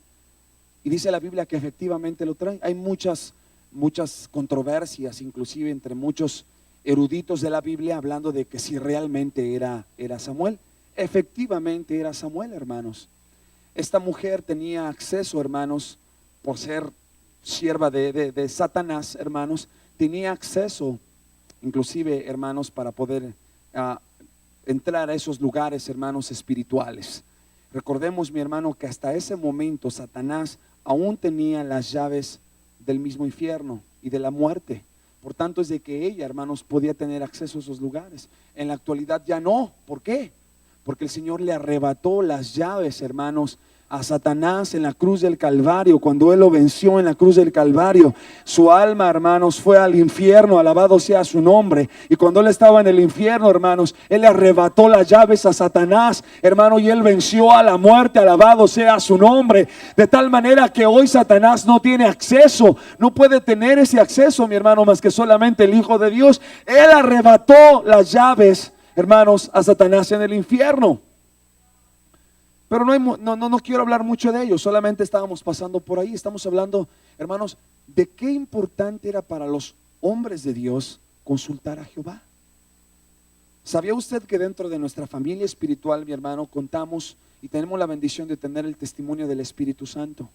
Y dice la Biblia que efectivamente lo trae. Hay muchas controversias, inclusive entre muchos eruditos de la Biblia, hablando de que si realmente era Samuel. Efectivamente era Samuel, hermanos. Esta mujer tenía acceso, hermanos, por ser sierva de Satanás, hermanos, tenía acceso, inclusive, hermanos, para poder entrar a esos lugares, hermanos, espirituales. Recordemos, mi hermano, que hasta ese momento Satanás aún tenía las llaves del mismo infierno y de la muerte. Por tanto, es de que ella, hermanos, podía tener acceso a esos lugares. En la actualidad ya no. ¿Por qué? Porque el Señor le arrebató las llaves, hermanos, a Satanás en la cruz del Calvario. Cuando Él lo venció en la cruz del Calvario, su alma, hermanos, fue al infierno, alabado sea su nombre. Y cuando Él estaba en el infierno, hermanos, Él le arrebató las llaves a Satanás, hermano, y Él venció a la muerte, alabado sea su nombre. De tal manera que hoy Satanás no tiene acceso, no puede tener ese acceso, mi hermano, más que solamente el Hijo de Dios. Él arrebató las llaves, hermanos, a Satanás en el infierno. Pero no quiero hablar mucho de ello, solamente estábamos pasando por ahí. Estamos hablando, hermanos, de qué importante era para los hombres de Dios consultar a Jehová. ¿Sabía usted que dentro de nuestra familia espiritual, mi hermano, contamos y tenemos la bendición de tener el testimonio del Espíritu Santo?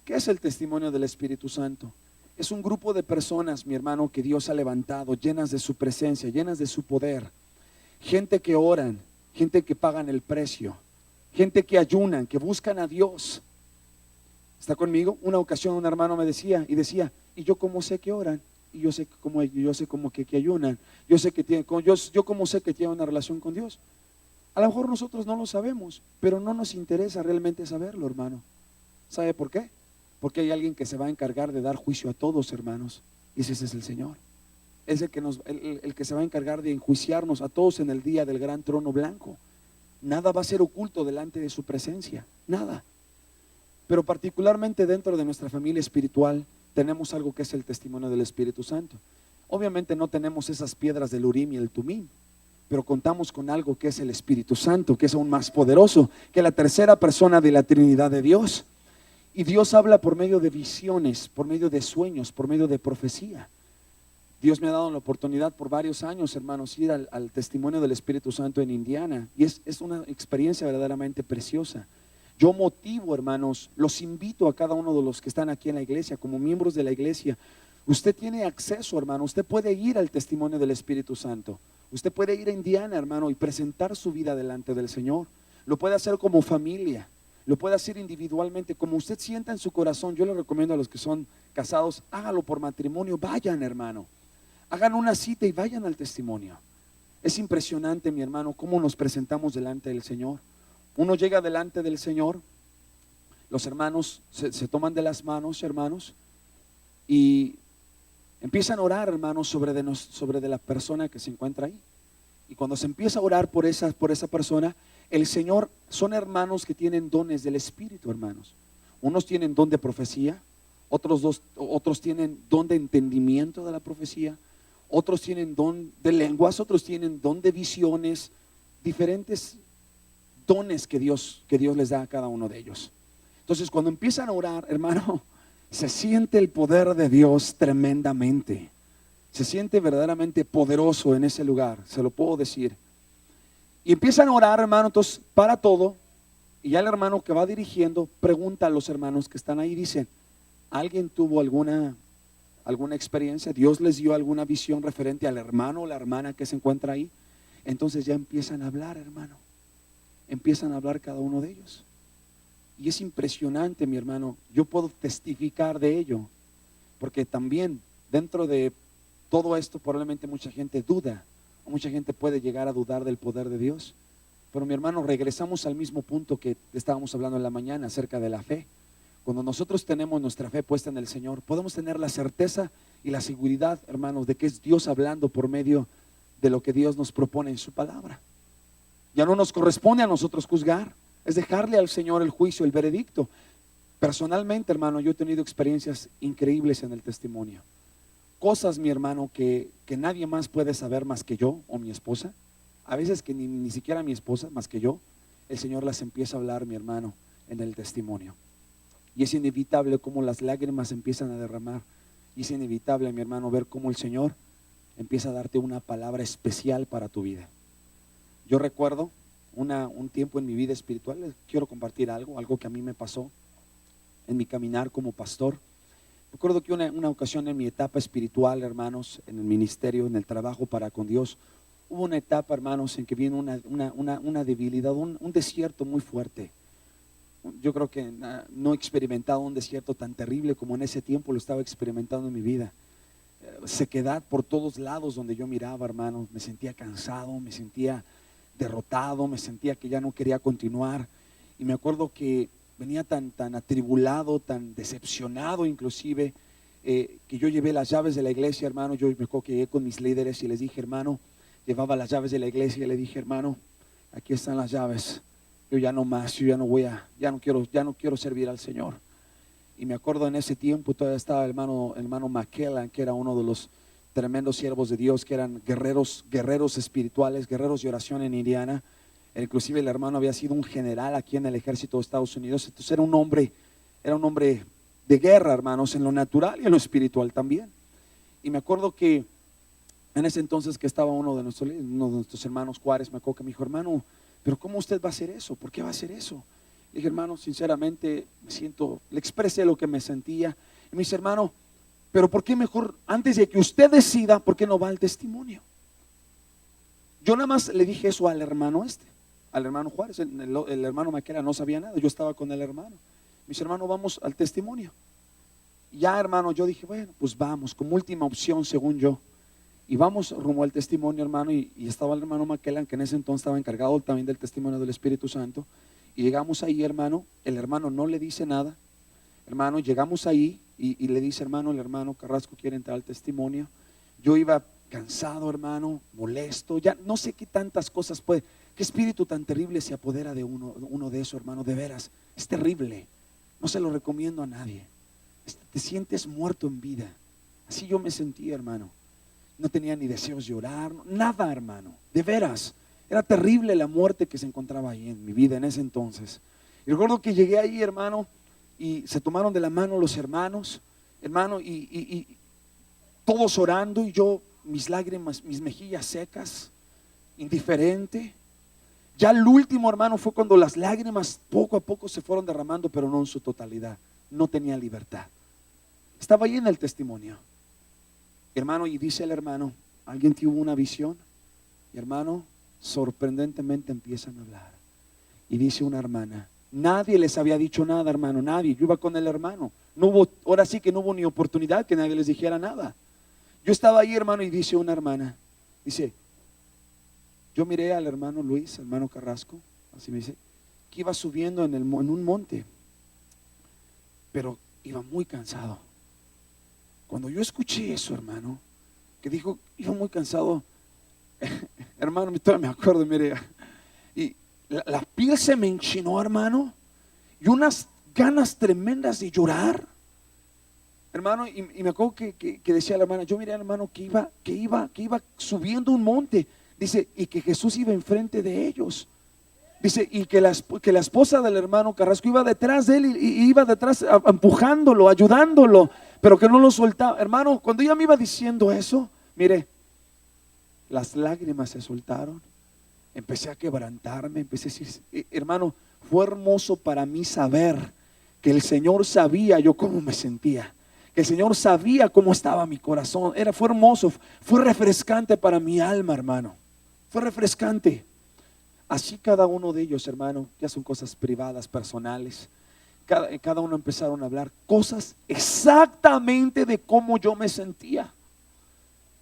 ¿Qué es el testimonio del Espíritu Santo? Es un grupo de personas, mi hermano, que Dios ha levantado, llenas de su presencia, llenas de su poder. Gente que oran, gente que pagan el precio, gente que ayunan, que buscan a Dios. ¿Está conmigo? Una ocasión un hermano me decía, ¿y yo cómo sé que oran? Y yo sé cómo que ayunan. Yo sé que tienen, yo cómo sé que tienen una relación con Dios. A lo mejor nosotros no lo sabemos, pero no nos interesa realmente saberlo, hermano. ¿Sabe por qué? Porque hay alguien que se va a encargar de dar juicio a todos, hermanos. Y ese es el Señor. Es el que se va a encargar de enjuiciarnos a todos en el día del gran trono blanco. Nada va a ser oculto delante de su presencia, nada. Pero particularmente dentro de nuestra familia espiritual tenemos algo que es el testimonio del Espíritu Santo. Obviamente no tenemos esas piedras del Urim y el Tumim, pero contamos con algo que es el Espíritu Santo, que es aún más poderoso que la tercera persona de la Trinidad de Dios. Y Dios habla por medio de visiones, por medio de sueños, por medio de profecía. Dios me ha dado la oportunidad por varios años, hermanos, ir al testimonio del Espíritu Santo en Indiana. Y es una experiencia verdaderamente preciosa. Yo motivo, hermanos, los invito a cada uno de los que están aquí en la iglesia, como miembros de la iglesia. Usted tiene acceso, hermano, usted puede ir al testimonio del Espíritu Santo. Usted puede ir a Indiana, hermano, y presentar su vida delante del Señor. Lo puede hacer como familia, lo puede hacer individualmente, como usted sienta en su corazón. Yo le recomiendo a los que son casados, hágalo por matrimonio, vayan, hermano. Hagan una cita y vayan al testimonio. Es impresionante, mi hermano, cómo nos presentamos delante del Señor. Uno llega delante del Señor, los hermanos se toman de las manos, hermanos, y empiezan a orar, hermanos, sobre de la persona que se encuentra ahí. Y cuando se empieza a orar por esa persona, el Señor, son hermanos que tienen dones del Espíritu, hermanos. Unos tienen don de profecía, otros tienen don de entendimiento de la profecía, otros tienen don de lenguas, otros tienen don de visiones, diferentes dones que Dios les da a cada uno de ellos. Entonces, cuando empiezan a orar, hermano, se siente el poder de Dios tremendamente. Se siente verdaderamente poderoso en ese lugar, se lo puedo decir. Y empiezan a orar, hermano, entonces para todo. Y ya el hermano que va dirigiendo pregunta a los hermanos que están ahí, dice: ¿alguien tuvo alguna experiencia? ¿Dios les dio alguna visión referente al hermano o la hermana que se encuentra ahí? Entonces ya empiezan a hablar, hermano. Empiezan a hablar cada uno de ellos. Y es impresionante, mi hermano. Yo puedo testificar de ello, porque también dentro de todo esto probablemente mucha gente duda, o mucha gente puede llegar a dudar del poder de Dios. Pero, mi hermano, regresamos al mismo punto que estábamos hablando en la mañana acerca de la fe. Cuando nosotros tenemos nuestra fe puesta en el Señor, podemos tener la certeza y la seguridad, hermanos, de que es Dios hablando por medio de lo que Dios nos propone en su palabra. Ya no nos corresponde a nosotros juzgar, es dejarle al Señor el juicio, el veredicto. Personalmente, hermano, yo he tenido experiencias increíbles en el testimonio. Cosas, mi hermano, que nadie más puede saber más que yo o mi esposa. A veces que ni siquiera mi esposa, más que yo. El Señor las empieza a hablar, mi hermano, en el testimonio. Y es inevitable cómo las lágrimas empiezan a derramar. Y es inevitable, mi hermano, ver cómo el Señor empieza a darte una palabra especial para tu vida. Yo recuerdo un tiempo en mi vida espiritual. Les quiero compartir algo que a mí me pasó en mi caminar como pastor. Recuerdo que una ocasión en mi etapa espiritual, hermanos, en el ministerio, en el trabajo para con Dios, hubo una etapa, hermanos, en que vino una debilidad, un desierto muy fuerte. Yo creo que no he experimentado un desierto tan terrible como en ese tiempo lo estaba experimentando en mi vida. Sequedad por todos lados donde yo miraba, hermanos. Me sentía cansado, me sentía derrotado, me sentía que ya no quería continuar. Y me acuerdo que venía tan atribulado, tan decepcionado inclusive, que yo llevé las llaves de la iglesia, hermano. Yo me acuerdo que llegué con mis líderes y les dije, hermano, llevaba las llaves de la iglesia y le dije, hermano, aquí están las llaves. Yo ya no más, yo ya no quiero servir al Señor. Y me acuerdo en ese tiempo todavía estaba el hermano McKellan, que era uno de los tremendos siervos de Dios, que eran guerreros espirituales, guerreros de oración en Indiana. Inclusive el hermano había sido un general aquí en el ejército de Estados Unidos. Entonces era un hombre de guerra, hermanos, en lo natural y en lo espiritual también. Y me acuerdo que en ese entonces que estaba uno de nuestros hermanos Juárez, me acuerdo que me dijo, hermano, pero ¿cómo usted va a hacer eso? ¿Por qué va a hacer eso? Le dije, hermano, sinceramente le expresé lo que me sentía. Y me dice, hermano, Pero ¿por qué mejor, antes de que usted decida, por qué no va al testimonio? Yo nada más le dije eso al hermano al hermano Juárez. El hermano Maquera no sabía nada, yo estaba con el hermano. Me dice, hermano, vamos al testimonio. Ya, hermano, yo dije, bueno, pues vamos, como última opción según yo. Y vamos rumbo al testimonio, hermano, y estaba el hermano Maquelan, que en ese entonces estaba encargado también del testimonio del Espíritu Santo. Y llegamos ahí, hermano, el hermano no le dice nada, hermano, llegamos ahí y le dice, hermano, el hermano Carrasco quiere entrar al testimonio. Yo iba cansado, hermano, molesto, ya no sé qué tantas cosas puede, qué espíritu tan terrible se apodera de uno de eso, hermano, de veras, es terrible, no se lo recomiendo a nadie. Te sientes muerto en vida. Así yo me sentía, hermano. No tenía ni deseos de orar, nada, hermano, de veras. Era terrible la muerte que se encontraba ahí en mi vida en ese entonces. Y recuerdo que llegué ahí, hermano, y se tomaron de la mano los hermanos, hermano, y todos orando, y yo, mis lágrimas, mis mejillas secas, indiferente. Ya el último, hermano, fue cuando las lágrimas poco a poco se fueron derramando, pero no en su totalidad. No tenía libertad. Estaba ahí en el testimonio, hermano, y dice el hermano, ¿alguien tuvo una visión? Y hermano, sorprendentemente empiezan a hablar. Y dice una hermana, nadie les había dicho nada, hermano, nadie. Yo iba con el hermano. No hubo, ahora sí que no hubo ni oportunidad que nadie les dijera nada. Yo estaba ahí, hermano, y dice una hermana, dice, yo miré al hermano Luis, hermano Carrasco, así me dice, que iba subiendo en un monte, pero iba muy cansado. Cuando yo escuché eso, hermano, que dijo, iba muy cansado, hermano, todavía me acuerdo, mire, y la piel se me enchinó, hermano, y unas ganas tremendas de llorar, hermano, y me acuerdo que decía la hermana, yo miré al hermano que iba subiendo un monte, dice, y que Jesús iba enfrente de ellos. Dice, y que la esposa del hermano Carrasco iba detrás de él y iba detrás empujándolo, ayudándolo, pero que no lo soltaba. Hermano, cuando ella me iba diciendo eso, mire, las lágrimas se soltaron, empecé a quebrantarme, empecé a decir, hermano, fue hermoso para mí saber que el Señor sabía yo cómo me sentía, que el Señor sabía cómo estaba mi corazón. Fue hermoso, fue refrescante para mi alma, hermano, fue refrescante. Así cada uno de ellos, hermano, ya son cosas privadas, personales. Cada uno empezaron a hablar cosas exactamente de cómo yo me sentía.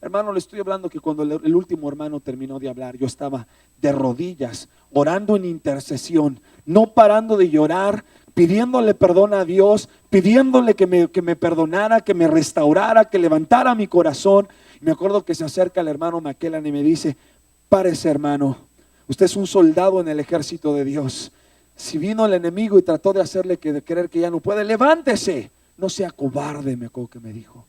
Hermano, le estoy hablando que cuando el último hermano terminó de hablar, yo estaba de rodillas, orando en intercesión, no parando de llorar, pidiéndole perdón a Dios, pidiéndole que me perdonara, que me restaurara, que levantara mi corazón. Y me acuerdo que se acerca el hermano Maquelan y me dice, párese, hermano. Usted es un soldado en el ejército de Dios. Si vino el enemigo y trató de hacerle creer que ya no puede, levántese. No sea cobarde, me acuerdo que me dijo.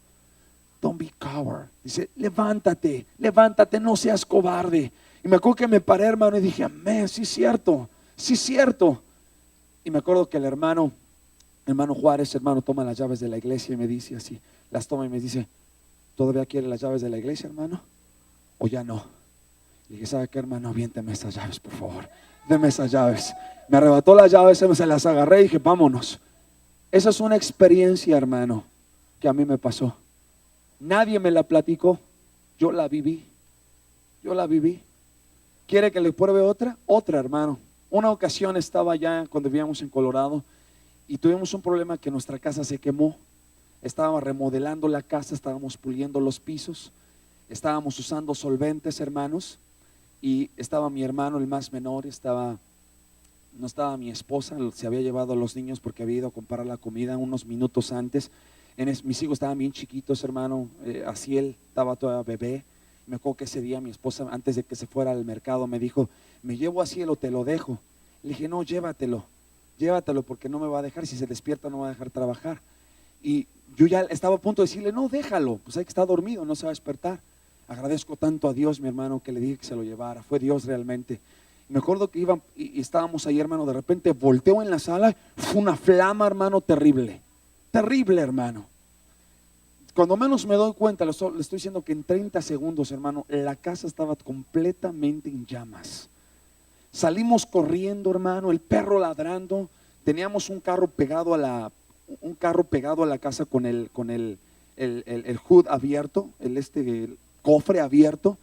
Don't be coward. Dice, levántate, levántate, no seas cobarde. Y me acuerdo que me paré, hermano, y dije, amén, sí es cierto, sí es cierto. Y me acuerdo que el hermano Juárez, hermano, toma las llaves de la iglesia y me dice así, las toma y me dice, ¿todavía quiere las llaves de la iglesia, hermano? ¿O ya no? Le dije, ¿sabe qué, hermano? Aviénteme esas llaves, por favor. Deme esas llaves. Me arrebató las llaves, se las agarré y dije, vámonos. Esa es una experiencia, hermano, que a mí me pasó. Nadie me la platicó. Yo la viví. Yo la viví. ¿Quiere que le pruebe otra? Otra, hermano. Una ocasión estaba allá cuando vivíamos en Colorado y tuvimos un problema que nuestra casa se quemó. Estábamos remodelando la casa, estábamos puliendo los pisos, estábamos usando solventes, hermanos. Y estaba mi hermano, el más menor, no estaba mi esposa, se había llevado a los niños porque había ido a comprar la comida unos minutos antes. Mis hijos estaban bien chiquitos, hermano, Asiel estaba todavía bebé. Me acuerdo que ese día mi esposa, antes de que se fuera al mercado, me dijo, ¿me llevo a Asiel o te lo dejo? Le dije, no, llévatelo porque no me va a dejar, si se despierta no me va a dejar trabajar. Y yo ya estaba a punto de decirle, no, déjalo, pues hay que estar dormido, no se va a despertar. Agradezco tanto a Dios, mi hermano, que le dije que se lo llevara. Fue Dios realmente. Me acuerdo que iban y estábamos ahí, hermano. De repente volteo en la sala. Fue una flama, hermano, terrible. Terrible, hermano. Cuando menos me doy cuenta, le estoy diciendo que en 30 segundos, hermano, la casa estaba completamente en llamas. Salimos corriendo, hermano, el perro ladrando. Teníamos un carro pegado a la casa con el el hood abierto, el cofre abierto.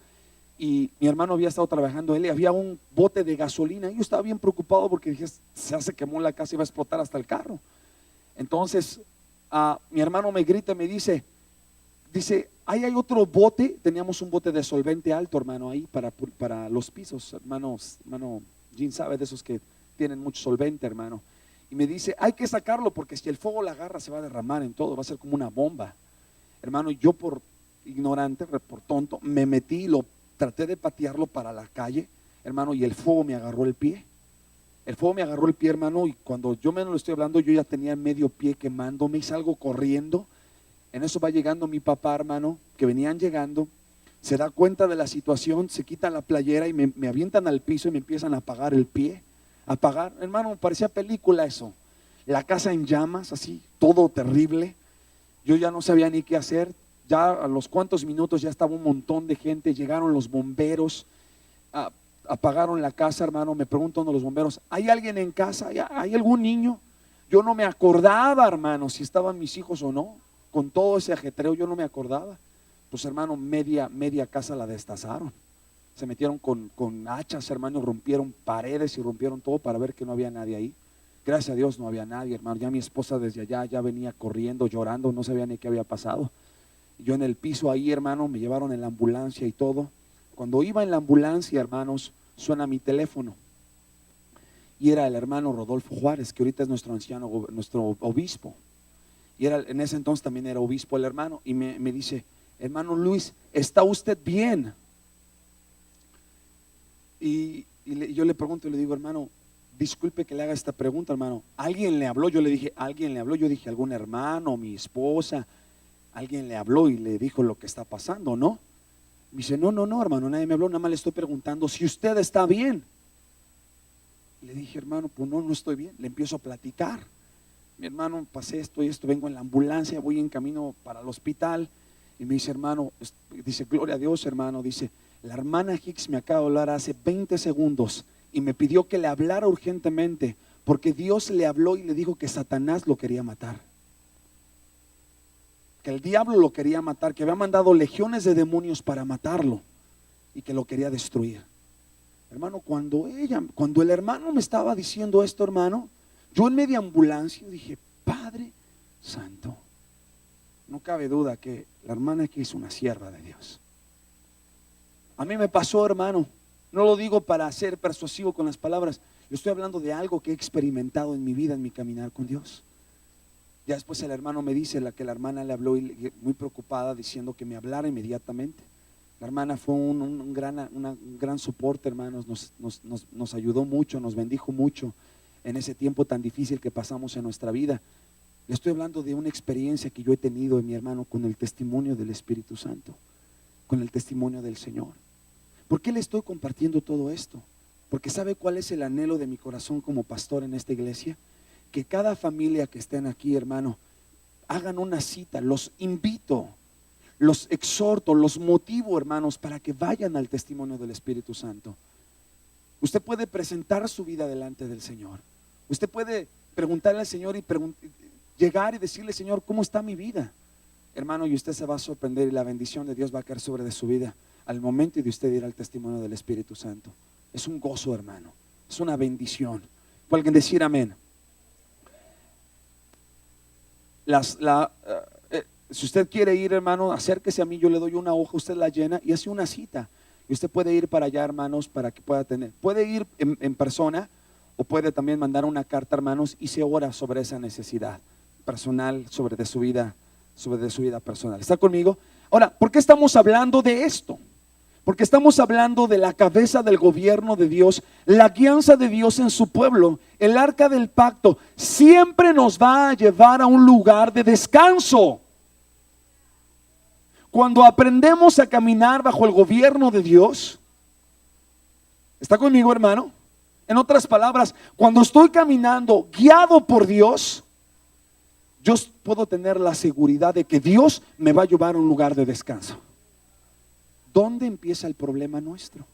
Y mi hermano había estado trabajando, él había un bote de gasolina. Y yo estaba bien preocupado porque dije, se quemó la casa y va a explotar hasta el carro. Entonces mi hermano me grita y me dice, ahí hay otro bote. Teníamos un bote de solvente alto, hermano, ahí para los pisos. Hermano Jean sabe de esos que tienen mucho solvente, hermano. Y me dice, hay que sacarlo porque si el fuego la agarra se va a derramar en todo, va a ser como una bomba. Hermano, yo por ignorante, por tonto, me metí y traté de patearlo para la calle, hermano, y el fuego me agarró el pie. El fuego me agarró el pie, hermano, y cuando yo menos lo estoy hablando, yo ya tenía medio pie quemándome y salgo corriendo. En eso va llegando mi papá, hermano, que venían llegando, se da cuenta de la situación, se quita la playera y me avientan al piso y me empiezan a apagar el pie. Apagar, hermano, parecía película eso. La casa en llamas, así, todo terrible. Yo ya no sabía ni qué hacer. Ya a los cuantos minutos ya estaba un montón de gente, llegaron los bomberos, apagaron la casa, hermano. Me preguntan los bomberos, ¿hay alguien en casa? ¿Hay algún niño? Yo no me acordaba, hermano, si estaban mis hijos o no. Con todo ese ajetreo yo no me acordaba. Pues, hermano, media casa la destazaron. Se metieron con hachas, hermano, rompieron paredes y rompieron todo para ver que no había nadie ahí. Gracias a Dios no había nadie, hermano. Ya mi esposa desde allá ya venía corriendo, llorando, no sabía ni qué había pasado. Yo en el piso ahí, hermano, me llevaron en la ambulancia y todo. Cuando iba en la ambulancia, hermanos, suena mi teléfono. Y era el hermano Rodolfo Juárez, que ahorita es nuestro anciano, nuestro obispo. Y en ese entonces también era obispo el hermano. Y me dice, hermano Luis, ¿está usted bien? Y yo le pregunto y le digo, hermano, disculpe que le haga esta pregunta, hermano. ¿Alguien le habló? Yo le dije, ¿alguien le habló? Yo dije, algún hermano, mi esposa. Alguien le habló y le dijo lo que está pasando, ¿no? Me dice, no, hermano, nadie me habló, nada más le estoy preguntando si usted está bien. Le dije, hermano, pues no estoy bien. Le empiezo a platicar. Mi hermano, pasé esto y esto, vengo en la ambulancia, voy en camino para el hospital. Y me dice, hermano, dice, gloria a Dios, hermano, dice, la hermana Hicks me acaba de hablar hace 20 segundos y me pidió que le hablara urgentemente porque Dios le habló y le dijo que Satanás lo quería matar. Que el diablo lo quería matar, que había mandado legiones de demonios para matarlo y que lo quería destruir. Hermano, cuando el hermano me estaba diciendo esto, hermano, yo en media ambulancia dije, Padre Santo, no cabe duda que la hermana aquí es una sierva de Dios. A mí me pasó, hermano, no lo digo para ser persuasivo con las palabras, yo estoy hablando de algo que he experimentado en mi vida, en mi caminar con Dios. Ya después el hermano me dice que la hermana le habló y muy preocupada diciendo que me hablara inmediatamente. La hermana fue un gran soporte, hermanos, nos ayudó mucho, nos bendijo mucho en ese tiempo tan difícil que pasamos en nuestra vida. Le estoy hablando de una experiencia que yo he tenido en mi hermano con el testimonio del Espíritu Santo, con el testimonio del Señor. ¿Por qué le estoy compartiendo todo esto? Porque ¿sabe cuál es el anhelo de mi corazón como pastor en esta iglesia? Que cada familia que estén aquí, hermano, hagan una cita. Los invito, los exhorto, los motivo, hermanos, para que vayan al testimonio del Espíritu Santo. Usted puede presentar su vida delante del Señor. Usted puede preguntarle al Señor y llegar y decirle, Señor, ¿cómo está mi vida? Hermano, y usted se va a sorprender y la bendición de Dios va a caer sobre de su vida al momento de usted ir al testimonio del Espíritu Santo. Es un gozo, hermano, es una bendición. ¿Puede alguien decir amén? Si usted quiere ir, hermano, acérquese a mí, yo le doy una hoja, usted la llena y hace una cita. Y usted puede ir para allá, hermanos, para que pueda tener. Puede ir en persona o puede también mandar una carta, hermanos, y se ora sobre esa necesidad personal, sobre de su vida personal. ¿Está conmigo? Ahora, ¿por qué estamos hablando de esto? Porque estamos hablando de la cabeza del gobierno de Dios, la guianza de Dios en su pueblo. El arca del pacto siempre nos va a llevar a un lugar de descanso. Cuando aprendemos a caminar bajo el gobierno de Dios, ¿está conmigo, hermano? En otras palabras, cuando estoy caminando guiado por Dios, yo puedo tener la seguridad de que Dios me va a llevar a un lugar de descanso. ¿Dónde empieza el problema nuestro?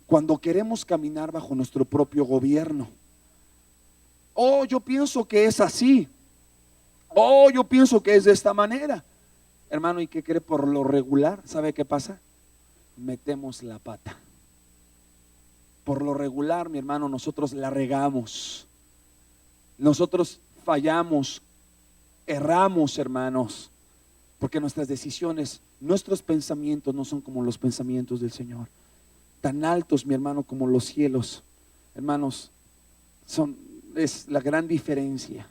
Cuando queremos caminar bajo nuestro propio gobierno. Oh, yo pienso que es así. Oh, yo pienso que es de esta manera. Hermano, ¿y qué cree? Por lo regular, ¿sabe qué pasa? Metemos la pata. Por lo regular, mi hermano, nosotros la regamos. Nosotros fallamos, erramos, hermanos, porque nuestras decisiones, nuestros pensamientos no son como los pensamientos del Señor. Tan altos, mi hermano, como los cielos, hermanos, es la gran diferencia.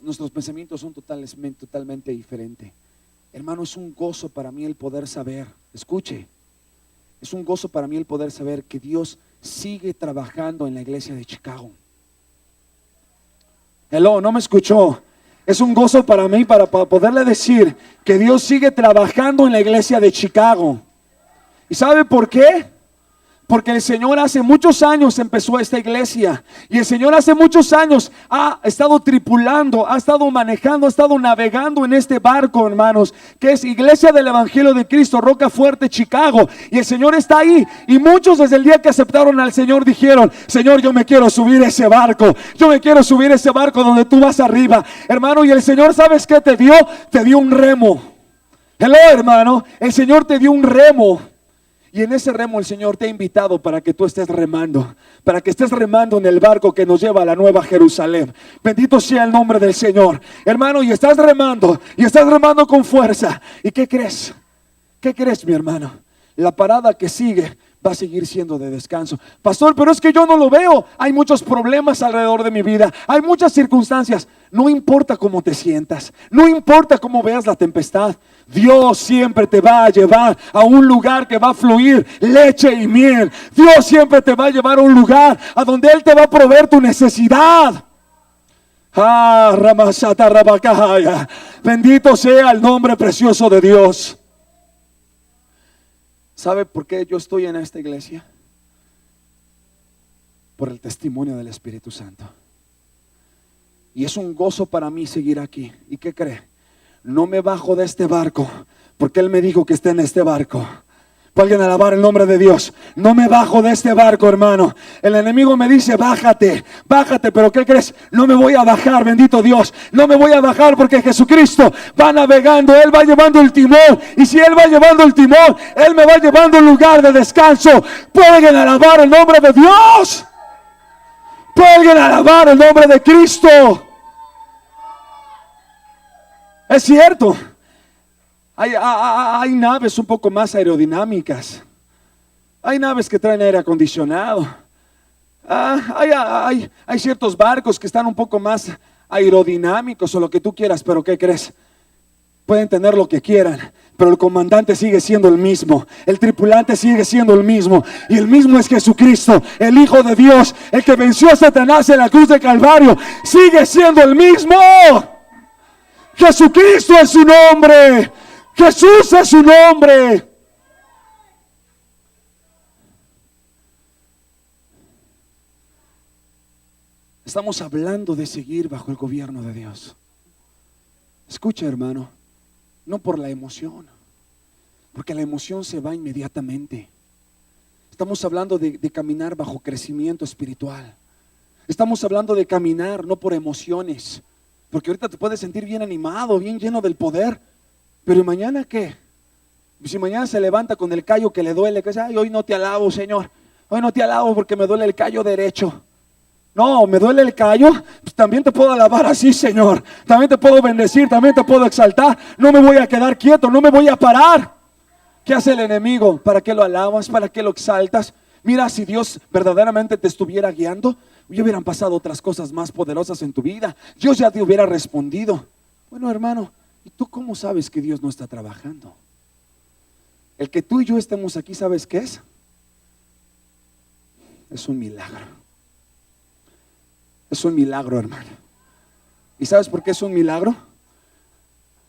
Nuestros pensamientos son totalmente diferentes. Hermano, es un gozo para mí el poder saber, escuche, es un gozo para mí el poder saber que Dios sigue trabajando en la iglesia de Chicago. Hello, no me escuchó. Es un gozo para mí para poderle decir que Dios sigue trabajando en la iglesia de Chicago. ¿Y sabe por qué? Porque el Señor hace muchos años empezó esta iglesia. Y el Señor hace muchos años ha estado tripulando, ha estado manejando, ha estado navegando en este barco, hermanos, que es Iglesia del Evangelio de Cristo, Roca Fuerte, Chicago. Y el Señor está ahí. Y muchos desde el día que aceptaron al Señor dijeron: Señor, yo me quiero subir a ese barco. Yo me quiero subir a ese barco donde tú vas arriba, hermano. Y el Señor, ¿sabes qué te dio? Te dio un remo. Hello, hermano. El Señor te dio un remo. Y en ese remo el Señor te ha invitado para que tú estés remando, para que estés remando en el barco que nos lleva a la Nueva Jerusalén. Bendito sea el nombre del Señor, hermano. Y estás remando con fuerza. ¿Y qué crees? ¿Qué crees, mi hermano? La parada que sigue va a seguir siendo de descanso. Pastor, pero es que yo no lo veo. Hay muchos problemas alrededor de mi vida, hay muchas circunstancias. No importa cómo te sientas, no importa cómo veas la tempestad, Dios siempre te va a llevar a un lugar que va a fluir leche y miel. Dios siempre te va a llevar a un lugar a donde Él te va a proveer tu necesidad. Ramasata Rabakahaya. Bendito sea el nombre precioso de Dios. ¿Sabe por qué yo estoy en esta iglesia? Por el testimonio del Espíritu Santo. Y es un gozo para mí seguir aquí. ¿Y qué cree? No me bajo de este barco porque Él me dijo que esté en este barco. ¿Puede alguien alabar el nombre de Dios? No me bajo de este barco, hermano. El enemigo me dice: bájate, bájate. Pero ¿qué crees? No me voy a bajar, bendito Dios. No me voy a bajar porque Jesucristo va navegando. Él va llevando el timón. Y si Él va llevando el timón, Él me va llevando a un lugar de descanso. ¿Pueden alabar el nombre de Dios? ¿Pueden alabar el nombre de Cristo? Es cierto. Hay naves un poco más aerodinámicas. Hay naves que traen aire acondicionado. Hay ciertos barcos que están un poco más aerodinámicos o lo que tú quieras, pero ¿qué crees? Pueden tener lo que quieran, pero el comandante sigue siendo el mismo, el tripulante sigue siendo el mismo, y el mismo es Jesucristo, el Hijo de Dios, el que venció a Satanás en la cruz de Calvario. Sigue siendo el mismo. Jesucristo es su nombre. Jesús es su nombre. Estamos hablando de seguir bajo el gobierno de Dios. Escucha, hermano, no por la emoción, porque la emoción se va inmediatamente. Estamos hablando de caminar bajo crecimiento espiritual. Estamos hablando de caminar no por emociones, porque ahorita te puedes sentir bien animado, bien lleno del poder. Pero ¿y mañana qué? Si mañana se levanta con el callo que le duele, que dice: ay, hoy no te alabo, Señor. Hoy no te alabo porque me duele el callo derecho. No, me duele el callo, pues también te puedo alabar así, Señor. También te puedo bendecir, también te puedo exaltar. No me voy a quedar quieto, no me voy a parar. ¿Qué hace el enemigo? ¿Para qué lo alabas? ¿Para qué lo exaltas? Mira, si Dios verdaderamente te estuviera guiando, ya hubieran pasado otras cosas más poderosas en tu vida. Dios ya te hubiera respondido. Bueno, hermano, ¿y tú cómo sabes que Dios no está trabajando? El que tú y yo estemos aquí, ¿sabes qué es? Es un milagro. Es un milagro, hermano. ¿Y sabes por qué es un milagro?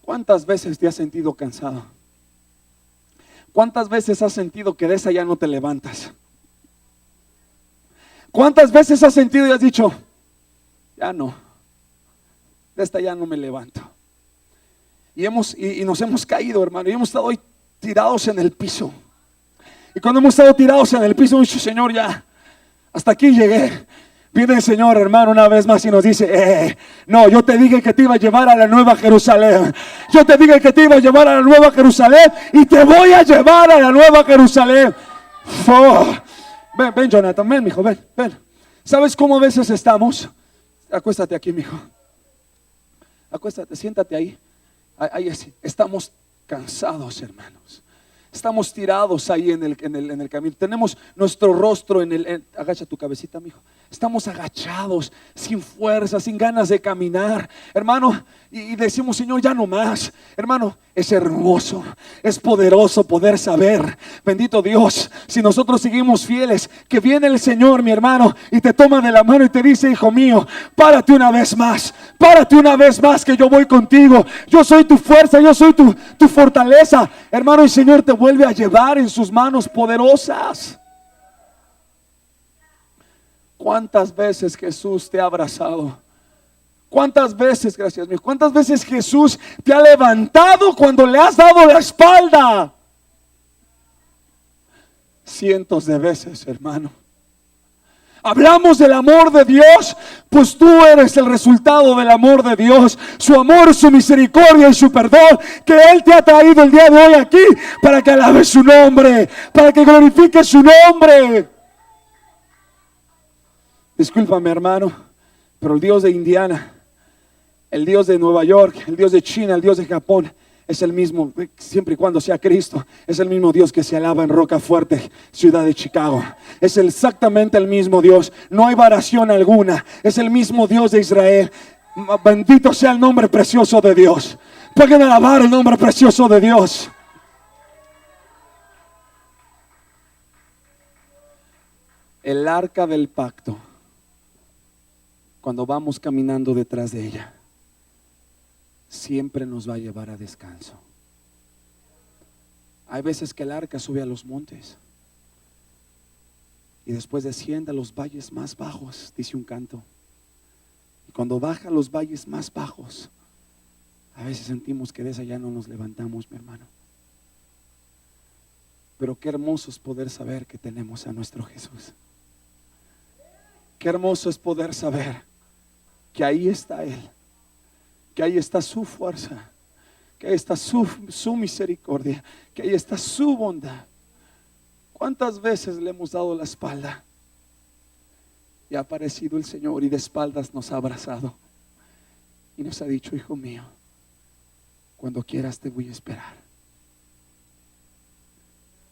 ¿Cuántas veces te has sentido cansado? ¿Cuántas veces has sentido que de esa ya no te levantas? ¿Cuántas veces has sentido y has dicho: ya no, de esta ya no me levanto? Y nos hemos caído, hermano, y hemos estado hoy tirados en el piso. Y cuando hemos estado tirados en el piso, hemos dicho: Señor, ya, hasta aquí llegué. Viene el Señor, hermano, una vez más y nos dice, no, yo te dije que te iba a llevar a la nueva Jerusalén. Yo te dije que te iba a llevar a la nueva Jerusalén y te voy a llevar a la nueva Jerusalén. Oh. Ven, Jonathan, ven, mijo, ven. ¿Sabes cómo a veces estamos? Acuéstate aquí, mijo. Acuéstate, siéntate ahí. Ahí estamos cansados, hermanos. Estamos tirados ahí en el camino. Tenemos nuestro rostro agacha tu cabecita, mijo. Estamos agachados, sin fuerza, sin ganas de caminar, hermano. Y decimos, Señor, ya no más. Hermano, es hermoso, es poderoso poder saber, bendito Dios, si nosotros seguimos fieles, que viene el Señor, mi hermano, y te toma de la mano y te dice, hijo mío, párate una vez más, que yo voy contigo. Yo soy tu fuerza, yo soy tu fortaleza. Hermano, el Señor te vuelve a llevar en sus manos poderosas. ¿Cuántas veces Jesús te ha abrazado? ¿Cuántas veces, gracias mío, cuántas veces Jesús te ha levantado cuando le has dado la espalda? Cientos de veces, hermano. Hablamos del amor de Dios, pues tú eres el resultado del amor de Dios. Su amor, su misericordia y su perdón, que Él te ha traído el día de hoy aquí para que alabes su nombre, para que glorifiques su nombre. Discúlpame, hermano, pero el Dios de Indiana, el Dios de Nueva York, el Dios de China, el Dios de Japón, es el mismo, siempre y cuando sea Cristo. Es el mismo Dios que se alaba en Roca Fuerte, ciudad de Chicago. Es exactamente el mismo Dios, no hay variación alguna. Es el mismo Dios de Israel. Bendito sea el nombre precioso de Dios. Pueden alabar el nombre precioso de Dios. El arca del pacto, cuando vamos caminando detrás de ella, siempre nos va a llevar a descanso. Hay veces que el arca sube a los montes y después desciende a los valles más bajos, dice un canto. Y cuando baja a los valles más bajos, a veces sentimos que de esa ya no nos levantamos, mi hermano. Pero qué hermoso es poder saber que tenemos a nuestro Jesús. Qué hermoso es poder saber que ahí está Él, que ahí está su fuerza, que ahí está su misericordia, que ahí está su bondad. ¿Cuántas veces le hemos dado la espalda y ha aparecido el Señor y de espaldas nos ha abrazado y nos ha dicho, hijo mío, cuando quieras te voy a esperar?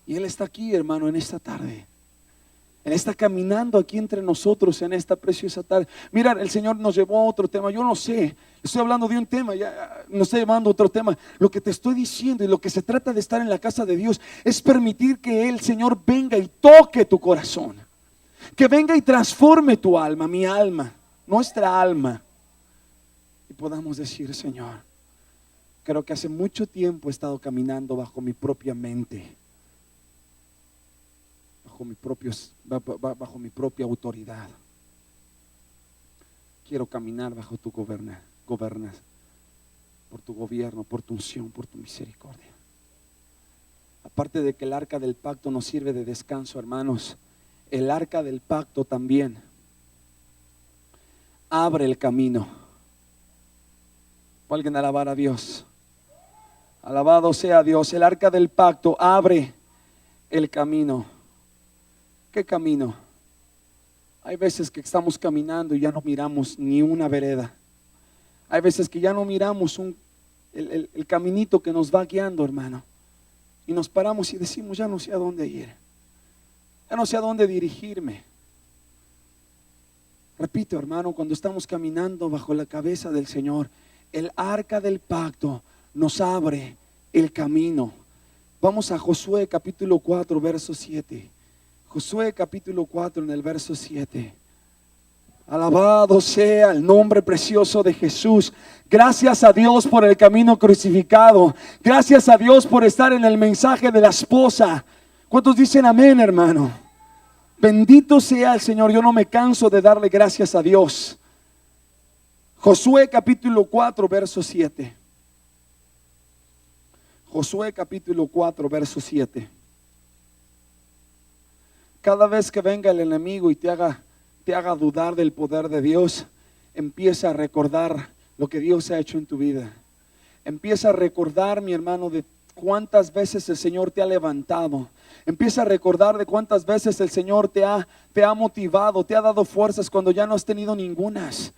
Y Él está aquí, hermano, en esta tarde. Él está caminando aquí entre nosotros en esta preciosa tarde. Mira, el Señor nos llevó a otro tema. Yo no sé, estoy hablando de un tema, ya nos está llevando a otro tema. Lo que te estoy diciendo y lo que se trata de estar en la casa de Dios es permitir que el Señor venga y toque tu corazón, que venga y transforme tu alma, mi alma, nuestra alma, y podamos decir, Señor, creo que hace mucho tiempo he estado caminando bajo mi propia mente, bajo mi propia autoridad. Quiero caminar bajo tu gobernas, por tu gobierno, por tu unción, por tu misericordia. Aparte de que el arca del pacto nos sirve de descanso, hermanos, el arca del pacto también abre el camino. ¿Alguien alabar a Dios? Alabado sea Dios. El arca del pacto abre el camino. ¿Qué camino? Hay veces que estamos caminando y ya no miramos ni una vereda. Hay veces que ya no miramos el caminito que nos va guiando, hermano. Y nos paramos y decimos, ya no sé a dónde ir. Ya no sé a dónde dirigirme. Repito, hermano, cuando estamos caminando bajo la cabeza del Señor, el arca del pacto nos abre el camino. Vamos a Josué capítulo 4, verso 7. Josué capítulo 4 en el verso 7. Alabado sea el nombre precioso de Jesús. Gracias a Dios por el camino crucificado. Gracias a Dios por estar en el mensaje de la esposa. ¿Cuántos dicen amén, hermano? Bendito sea el Señor. Yo no me canso de darle gracias a Dios. Josué capítulo 4 verso 7. Josué capítulo 4 verso 7. Cada vez que venga el enemigo y te haga te haga dudar del poder de Dios, empieza a recordar lo que Dios ha hecho en tu vida. Empieza a recordar, mi hermano, de cuántas veces el Señor te ha levantado. Empieza a recordar de cuántas veces el Señor te ha motivado, te ha dado fuerzas cuando ya no has tenido ningunas.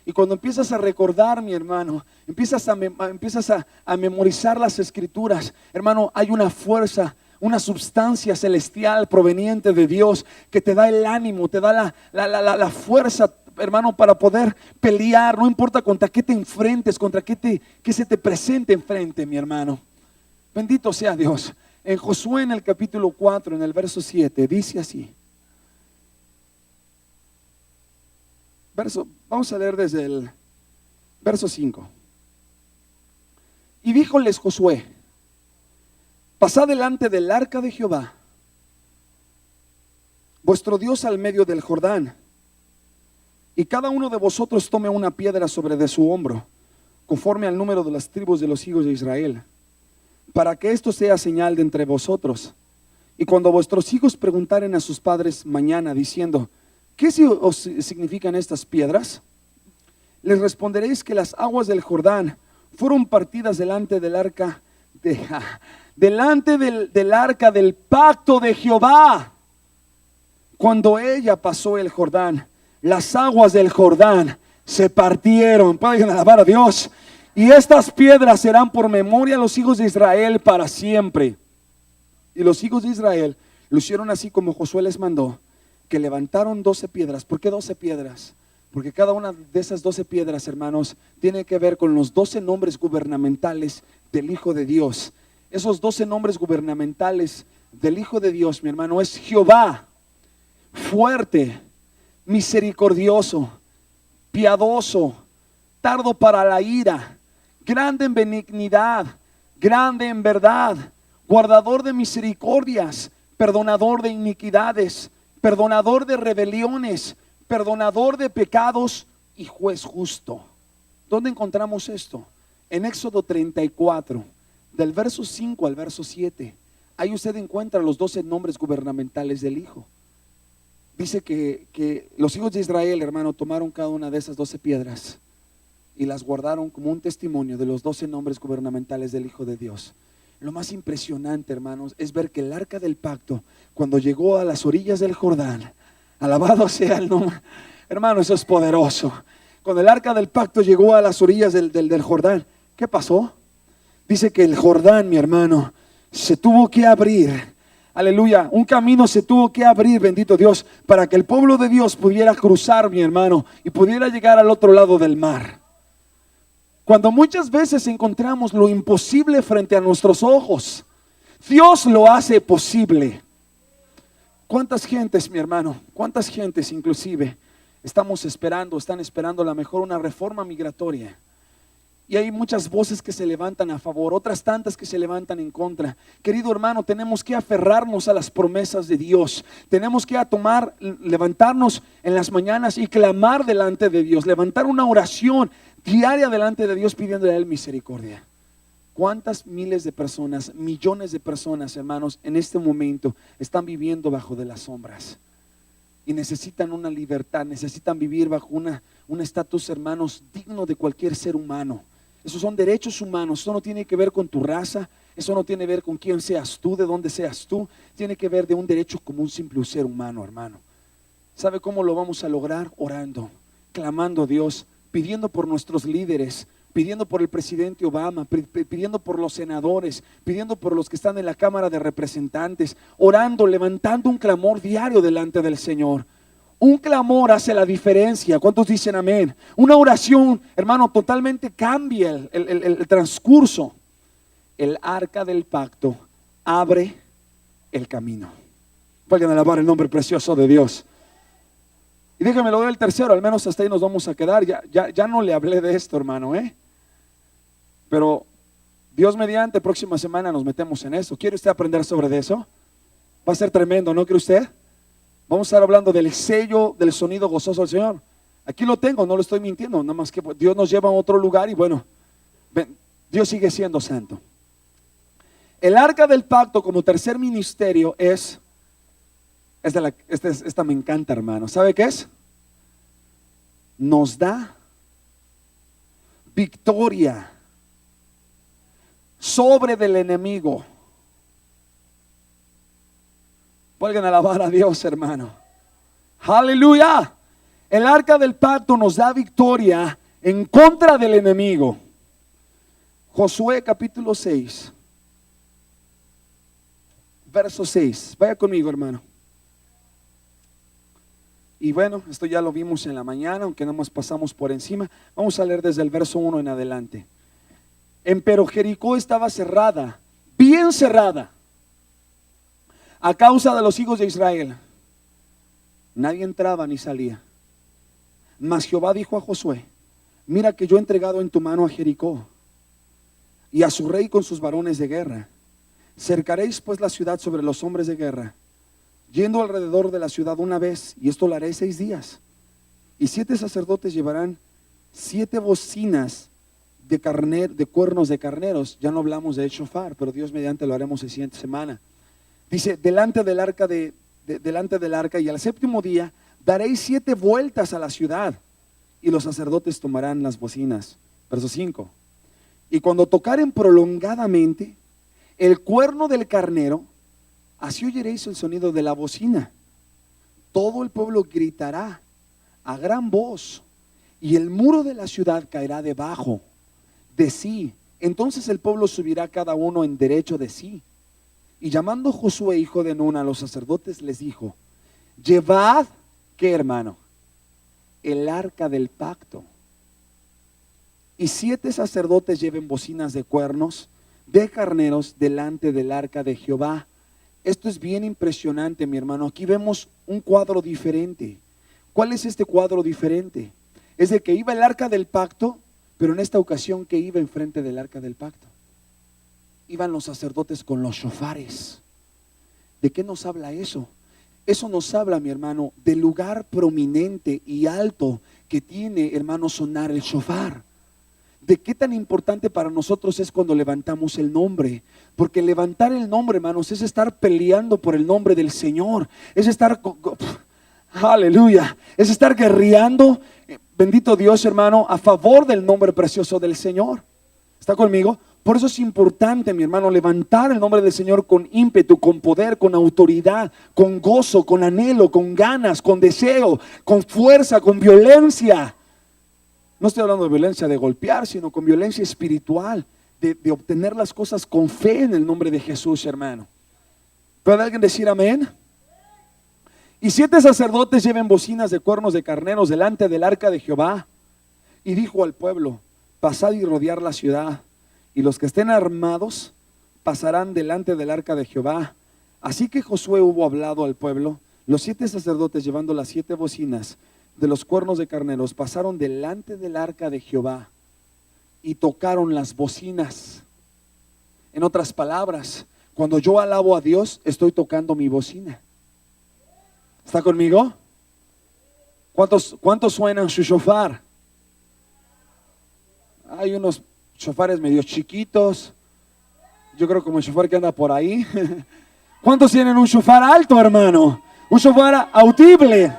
Y cuando empiezas a recordar, mi hermano, empiezas a memorizar las escrituras, hermano, hay una fuerza, una sustancia celestial proveniente de Dios que te da el ánimo, te da la fuerza, hermano, para poder pelear. No importa contra qué te enfrentes, contra qué se te presente enfrente, mi hermano. Bendito sea Dios. En Josué, en el capítulo 4, en el verso 7, dice así. Vamos a leer desde el verso 5. Y díjoles Josué: pasad delante del arca de Jehová, vuestro Dios, al medio del Jordán, y cada uno de vosotros tome una piedra sobre de su hombro, conforme al número de las tribus de los hijos de Israel, para que esto sea señal de entre vosotros. Y cuando vuestros hijos preguntaren a sus padres mañana, diciendo: ¿qué os significan estas piedras?, les responderéis que las aguas del Jordán fueron partidas delante del arca del arca del pacto de Jehová. Cuando ella pasó el Jordán, las aguas del Jordán se partieron. Pueden alabar a Dios. Y estas piedras serán por memoria a los hijos de Israel para siempre. Y los hijos de Israel lo hicieron así como Josué les mandó, que levantaron 12 piedras. ¿Por qué 12 piedras? Porque cada una de esas 12 piedras, hermanos, tiene que ver con los 12 nombres gubernamentales del Hijo de Dios. Esos 12 nombres gubernamentales del Hijo de Dios, mi hermano, es Jehová, fuerte, misericordioso, piadoso, tardo para la ira, grande en benignidad, grande en verdad, guardador de misericordias, perdonador de iniquidades, perdonador de rebeliones, perdonador de pecados y juez justo. ¿Dónde encontramos esto? En Éxodo 34, del verso 5 al verso 7. Ahí usted encuentra los 12 nombres gubernamentales del Hijo. Dice que los hijos de Israel, hermano, tomaron cada una de esas 12 piedras y las guardaron como un testimonio de los 12 nombres gubernamentales del Hijo de Dios. Lo más impresionante, hermanos, es ver que el arca del pacto, cuando llegó a las orillas del Jordán, alabado sea el nombre, hermano, eso es poderoso. Cuando el arca del pacto llegó a las orillas del Jordán, ¿qué pasó? Dice que el Jordán, mi hermano, se tuvo que abrir. Aleluya, un camino se tuvo que abrir, bendito Dios, para que el pueblo de Dios pudiera cruzar, mi hermano, y pudiera llegar al otro lado del mar. Cuando muchas veces encontramos lo imposible frente a nuestros ojos, Dios lo hace posible. ¿Cuántas gentes, mi hermano? ¿Cuántas gentes inclusive están esperando a lo mejor una reforma migratoria? Y hay muchas voces que se levantan a favor, otras tantas que se levantan en contra. Querido hermano, tenemos que aferrarnos a las promesas de Dios. Tenemos que levantarnos en las mañanas y clamar delante de Dios. Levantar una oración diaria delante de Dios pidiéndole a Él misericordia. ¿Cuántas miles de personas, millones de personas, hermanos, en este momento están viviendo bajo de las sombras? Y necesitan una libertad, necesitan vivir bajo un estatus, hermanos, digno de cualquier ser humano. Esos son derechos humanos. Eso no tiene que ver con tu raza, eso no tiene que ver con quién seas tú, de dónde seas tú. Tiene que ver de un derecho como un simple ser humano, hermano. ¿Sabe cómo lo vamos a lograr? Orando, clamando a Dios, pidiendo por nuestros líderes, pidiendo por el presidente Obama, pidiendo por los senadores, pidiendo por los que están en la Cámara de Representantes, orando, levantando un clamor diario delante del Señor. Un clamor hace la diferencia. ¿Cuántos dicen amén? Una oración, hermano, totalmente cambia el transcurso. El arca del pacto abre el camino. Pueden alabar el nombre precioso de Dios. Y déjame lo doy el tercero, al menos hasta ahí nos vamos a quedar. Ya no le hablé de esto, hermano, pero Dios mediante, próxima semana nos metemos en eso. ¿Quiere usted aprender sobre eso? Va a ser tremendo, ¿no cree usted? Vamos a estar hablando del sello del sonido gozoso del Señor. Aquí lo tengo, no lo estoy mintiendo, nada más que Dios nos lleva a otro lugar y bueno, Dios sigue siendo santo. El arca del pacto como tercer ministerio esta me encanta, hermano. ¿Sabe qué es? nos da victoria sobre del enemigo. Pueden alabar a Dios, hermano. Aleluya. El arca del pacto nos da victoria en contra del enemigo. Josué capítulo 6, verso 6. Vaya conmigo, hermano. Y bueno, esto ya lo vimos en la mañana, aunque no nos pasamos por encima. Vamos a leer desde el verso 1 en adelante. Empero Jericó estaba cerrada, bien cerrada, a causa de los hijos de Israel. Nadie entraba ni salía. Mas Jehová dijo a Josué: mira que yo he entregado en tu mano a Jericó y a su rey con sus varones de guerra. Cercaréis pues la ciudad sobre los hombres de guerra, yendo alrededor de la ciudad una vez, y esto lo haré 6 días. Y 7 sacerdotes llevarán 7 bocinas de cuernos de carneros. Ya no hablamos de shofar, pero Dios mediante lo haremos la siguiente semana. Dice, delante del arca delante del arca, y al 7º día daréis 7 vueltas a la ciudad, y los sacerdotes tomarán las bocinas. Verso 5. Y cuando tocaren prolongadamente el cuerno del carnero, así oyeréis el sonido de la bocina. Todo el pueblo gritará a gran voz, y el muro de la ciudad caerá debajo de sí. Entonces el pueblo subirá cada uno en derecho de sí. Y llamando Josué, hijo de Nun, a los sacerdotes, les dijo: llevad, ¿qué, hermano? El arca del pacto. Y 7 sacerdotes lleven bocinas de cuernos de carneros delante del arca de Jehová. Esto es bien impresionante, mi hermano. Aquí vemos un cuadro diferente. ¿Cuál es este cuadro diferente? Es de que iba el arca del pacto, pero en esta ocasión, que iba enfrente del arca del pacto, iban los sacerdotes con los shofares. ¿De qué nos habla eso? Eso nos habla, mi hermano, del lugar prominente y alto que tiene, hermano, sonar el shofar. De qué tan importante para nosotros es cuando levantamos el nombre. Porque levantar el nombre, hermanos, es estar peleando por el nombre del Señor. Es estar, aleluya, es estar guerreando, bendito Dios, hermano, a favor del nombre precioso del Señor. ¿Está conmigo? Por eso es importante, mi hermano, levantar el nombre del Señor con ímpetu, con poder, con autoridad, con gozo, con anhelo, con ganas, con deseo, con fuerza, con violencia. No estoy hablando de violencia de golpear, sino con violencia espiritual, de obtener las cosas con fe en el nombre de Jesús, hermano. ¿Puede alguien decir amén? Y 7 sacerdotes lleven bocinas de cuernos de carneros delante del arca de Jehová. Y dijo al pueblo: pasad y rodear la ciudad, y los que estén armados pasarán delante del arca de Jehová. Así que Josué hubo hablado al pueblo. Los 7 sacerdotes, llevando las 7 bocinas de los cuernos de carneros, pasaron delante del arca de Jehová y tocaron las bocinas. En otras palabras, cuando yo alabo a Dios, estoy tocando mi bocina. ¿Está conmigo? ¿Cuántos suenan su shofar? Hay unos shofares medio chiquitos. Yo creo como el shofar que anda por ahí. ¿Cuántos tienen un shofar alto, hermano? Un shofar audible.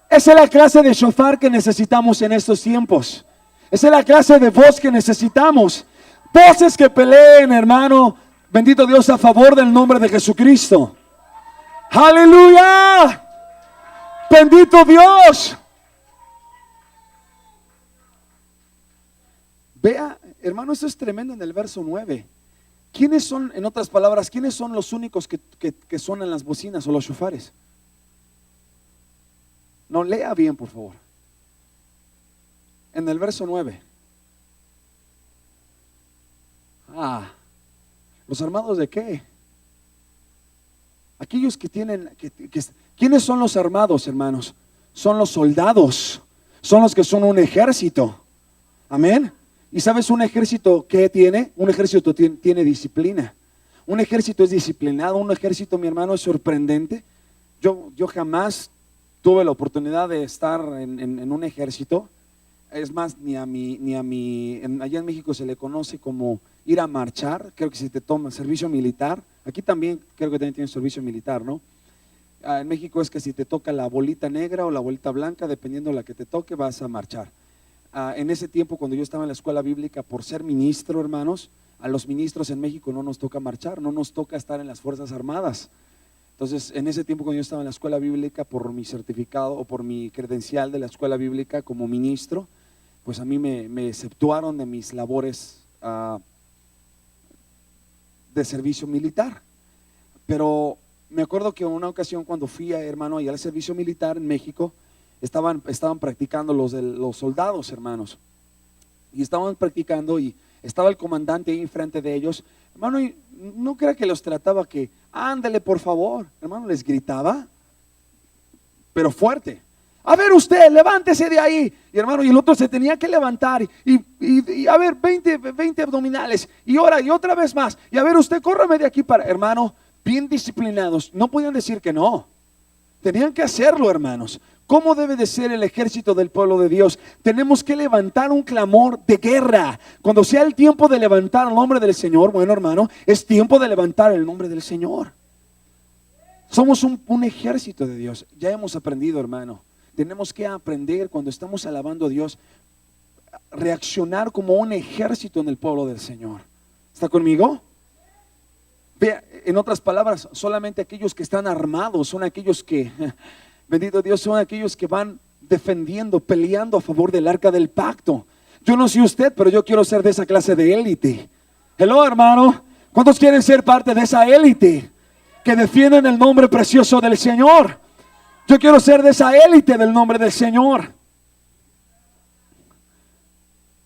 Esa es la clase de shofar que necesitamos en estos tiempos. Esa es la clase de voz que necesitamos. Voces que peleen, hermano, bendito Dios, a favor del nombre de Jesucristo. ¡Aleluya! ¡Bendito Dios! Vea, hermano, esto es tremendo en el verso 9. ¿Quiénes son, en otras palabras, quiénes son los únicos que suenan las bocinas o los shofares? No, lea bien, por favor. En el verso 9. ¿Los armados de qué? Aquellos que tienen, ¿quiénes son los armados, hermanos? Son los soldados, son los que son un ejército. Amén. ¿Y sabes un ejército qué tiene? Un ejército tiene disciplina. Un ejército es disciplinado. Un ejército, mi hermano, es sorprendente. Yo jamás tuve la oportunidad de estar en un ejército. Es más, allá en México se le conoce como ir a marchar. Creo que si te toma servicio militar, aquí también creo que también tiene servicio militar, ¿no? En México es que si te toca la bolita negra o la bolita blanca, dependiendo de la que te toque, vas a marchar. En ese tiempo, cuando yo estaba en la escuela bíblica, por ser ministro, hermanos, a los ministros en México no nos toca marchar, no nos toca estar en las Fuerzas Armadas. Entonces, en ese tiempo, cuando yo estaba en la escuela bíblica, por mi certificado o por mi credencial de la escuela bíblica como ministro, pues a mí me exceptuaron de mis labores de servicio militar. Pero me acuerdo que en una ocasión, cuando fui, hermano, allá al servicio militar en México, estaban practicando los soldados, hermanos, y estaban practicando, y estaba el comandante ahí enfrente de ellos, hermano, y no crea que los trataba que, ándale por favor, hermano, les gritaba, pero fuerte. A ver usted, levántese de ahí. Y hermano, y el otro se tenía que levantar y a ver, 20 abdominales, y ahora y otra vez más, y a ver usted, córrame de aquí para, hermano, bien disciplinados, no podían decir que no, tenían que hacerlo, hermanos. ¿Cómo debe de ser el ejército del pueblo de Dios? Tenemos que levantar un clamor de guerra. Cuando sea el tiempo de levantar el nombre del Señor, bueno, hermano, es tiempo de levantar el nombre del Señor. Somos un ejército de Dios. Ya hemos aprendido, hermano. Tenemos que aprender, cuando estamos alabando a Dios, reaccionar como un ejército en el pueblo del Señor. ¿Está conmigo? Vea, en otras palabras, solamente aquellos que están armados son aquellos que, bendito Dios, son aquellos que van defendiendo, peleando a favor del arca del pacto. Yo no sé usted, pero yo quiero ser de esa clase de élite. Hello, hermano. ¿Cuántos quieren ser parte de esa élite que defienden el nombre precioso del Señor? Yo quiero ser de esa élite del nombre del Señor.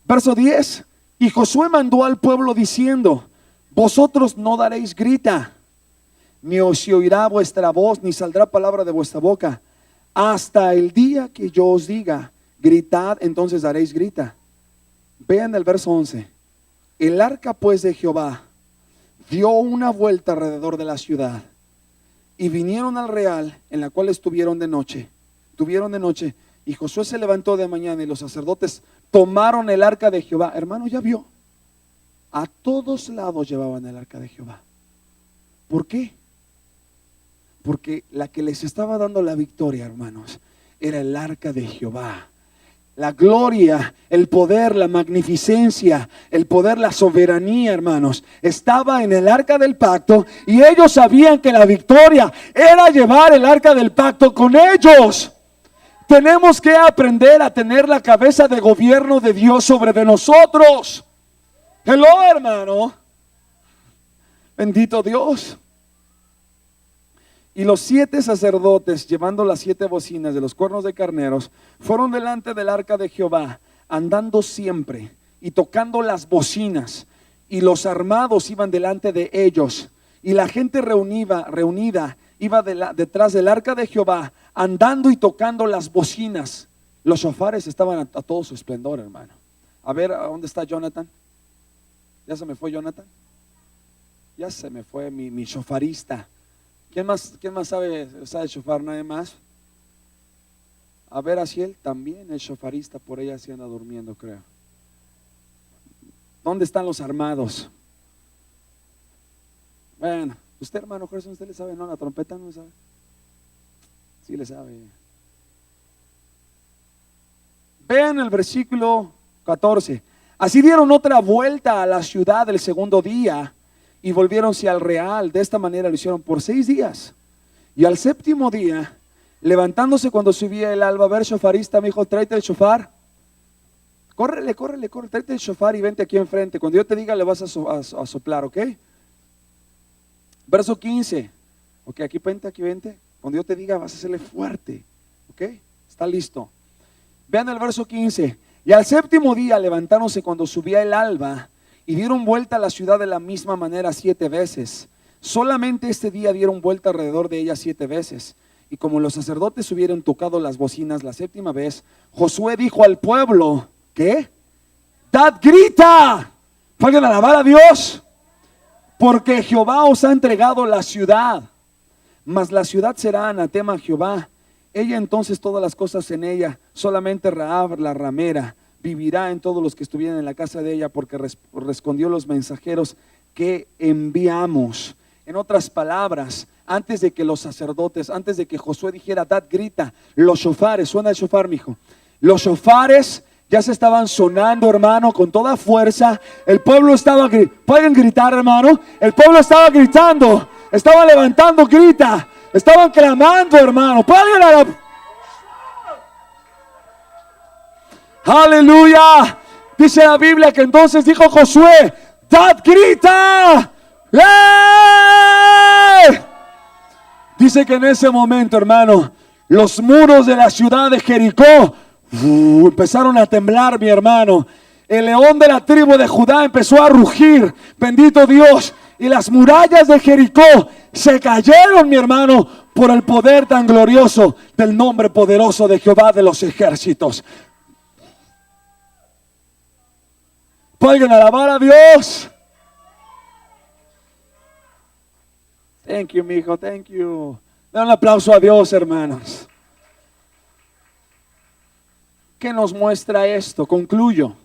Verso 10. Y Josué mandó al pueblo diciendo: vosotros no daréis grita, ni os se oirá vuestra voz, ni saldrá palabra de vuestra boca, hasta el día que yo os diga, gritad, entonces daréis grita. Vean el verso 11. El arca pues de Jehová dio una vuelta alrededor de la ciudad, y vinieron al real, en la cual estuvieron de noche, y Josué se levantó de mañana, y los sacerdotes tomaron el arca de Jehová. Hermano, ya vio, a todos lados llevaban el arca de Jehová. ¿Por qué? Porque la que les estaba dando la victoria, hermanos, era el arca de Jehová. La gloria, el poder, la magnificencia, el poder, la soberanía, hermanos, estaba en el arca del pacto, y ellos sabían que la victoria era llevar el arca del pacto con ellos. Tenemos que aprender a tener la cabeza de gobierno de Dios sobre de nosotros. Hello, hermano. Bendito Dios. Y los 7 sacerdotes, llevando las 7 bocinas de los cuernos de carneros, fueron delante del arca de Jehová, andando siempre y tocando las bocinas, y los armados iban delante de ellos, y la gente reunida iba detrás del arca de Jehová, andando y tocando las bocinas. Los shofares estaban a todo su esplendor, hermano. A ver, ¿a dónde está Jonathan? ¿Ya se me fue Jonathan? Ya se me fue mi shofarista. ¿Quién más sabe shofar? ¿Nadie más? A ver, Asiel, también el shofarista, por ella se anda durmiendo, creo. ¿Dónde están los armados? Bueno, usted, hermano Gerson, ¿usted le sabe? No, la trompeta no le sabe. Sí le sabe. Vean el versículo 14. Así dieron otra vuelta a la ciudad el segundo día, y volviéronse al real. De esta manera lo hicieron por 6 días. Y al 7º día, levantándose cuando subía el alba, a ver, shofarista, me dijo, tráete el shofar. Córrele, tráete el shofar y vente aquí enfrente. Cuando yo te diga, le vas a soplar, ¿ok? Verso 15. Ok, aquí vente. Cuando yo te diga, vas a hacerle fuerte, ¿ok? Está listo. Vean el verso 15. Y al 7º día, levantándose cuando subía el alba, y dieron vuelta a la ciudad de la misma manera 7 veces. Solamente este día dieron vuelta alrededor de ella 7 veces. Y como los sacerdotes hubieran tocado las bocinas la 7ª vez, Josué dijo al pueblo, ¿qué? ¡Dad grita! ¿Pueden alabar a Dios? Porque Jehová os ha entregado la ciudad. Mas la ciudad será anatema a Jehová. Ella entonces todas las cosas en ella, solamente Rahab la ramera vivirá en todos los que estuvieran en la casa de ella, porque respondió los mensajeros que enviamos. En otras palabras, antes de que los sacerdotes, antes de que Josué dijera, dad grita, los shofares, suena el shofar, mijo. Los shofares ya se estaban sonando, hermano, con toda fuerza. El pueblo estaba, pueden gritar, hermano. El pueblo estaba gritando, estaba levantando grita, estaban clamando, hermano. Pueden a la... Aleluya. Dice la Biblia que entonces dijo Josué, dad grita. ¡Eh! Dice que en ese momento, hermano, los muros de la ciudad de Jericó empezaron a temblar, mi hermano. El león de la tribu de Judá empezó a rugir, bendito Dios. Y las murallas de Jericó se cayeron, mi hermano, por el poder tan glorioso del nombre poderoso de Jehová de los ejércitos. Pueden alabar a Dios. Thank you, mijo, thank you. Dan un aplauso a Dios, hermanos. ¿Qué nos muestra esto? Concluyo.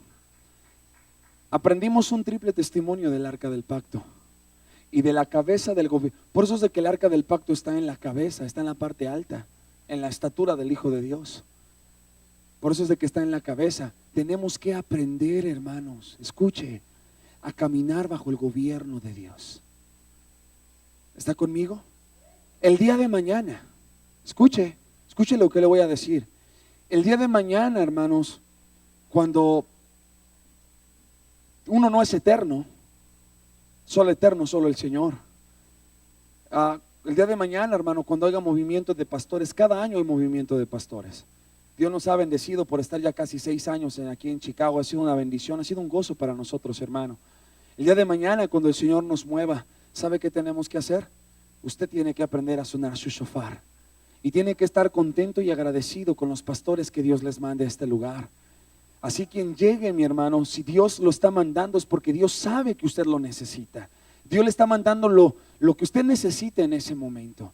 Aprendimos un triple testimonio del arca del pacto y de la cabeza del gobierno. Por eso es de que el arca del pacto está en la cabeza, está en la parte alta, en la estatura del Hijo de Dios. Por eso es de que está en la cabeza. Tenemos que aprender, hermanos, escuche, a caminar bajo el gobierno de Dios. ¿Está conmigo? El día de mañana, escuche lo que le voy a decir. El día de mañana, hermanos, cuando uno no es eterno, solo el Señor. El día de mañana, hermano, cuando haya movimiento de pastores, cada año hay movimiento de pastores. Dios nos ha bendecido por estar ya casi 6 años aquí en Chicago. Ha sido una bendición, ha sido un gozo para nosotros, hermano. El día de mañana, cuando el Señor nos mueva, ¿sabe qué tenemos que hacer? Usted tiene que aprender a sonar su shofar. Y tiene que estar contento y agradecido con los pastores que Dios les mande a este lugar. Así quien llegue, mi hermano, si Dios lo está mandando es porque Dios sabe que usted lo necesita. Dios le está mandando lo que usted necesita en ese momento.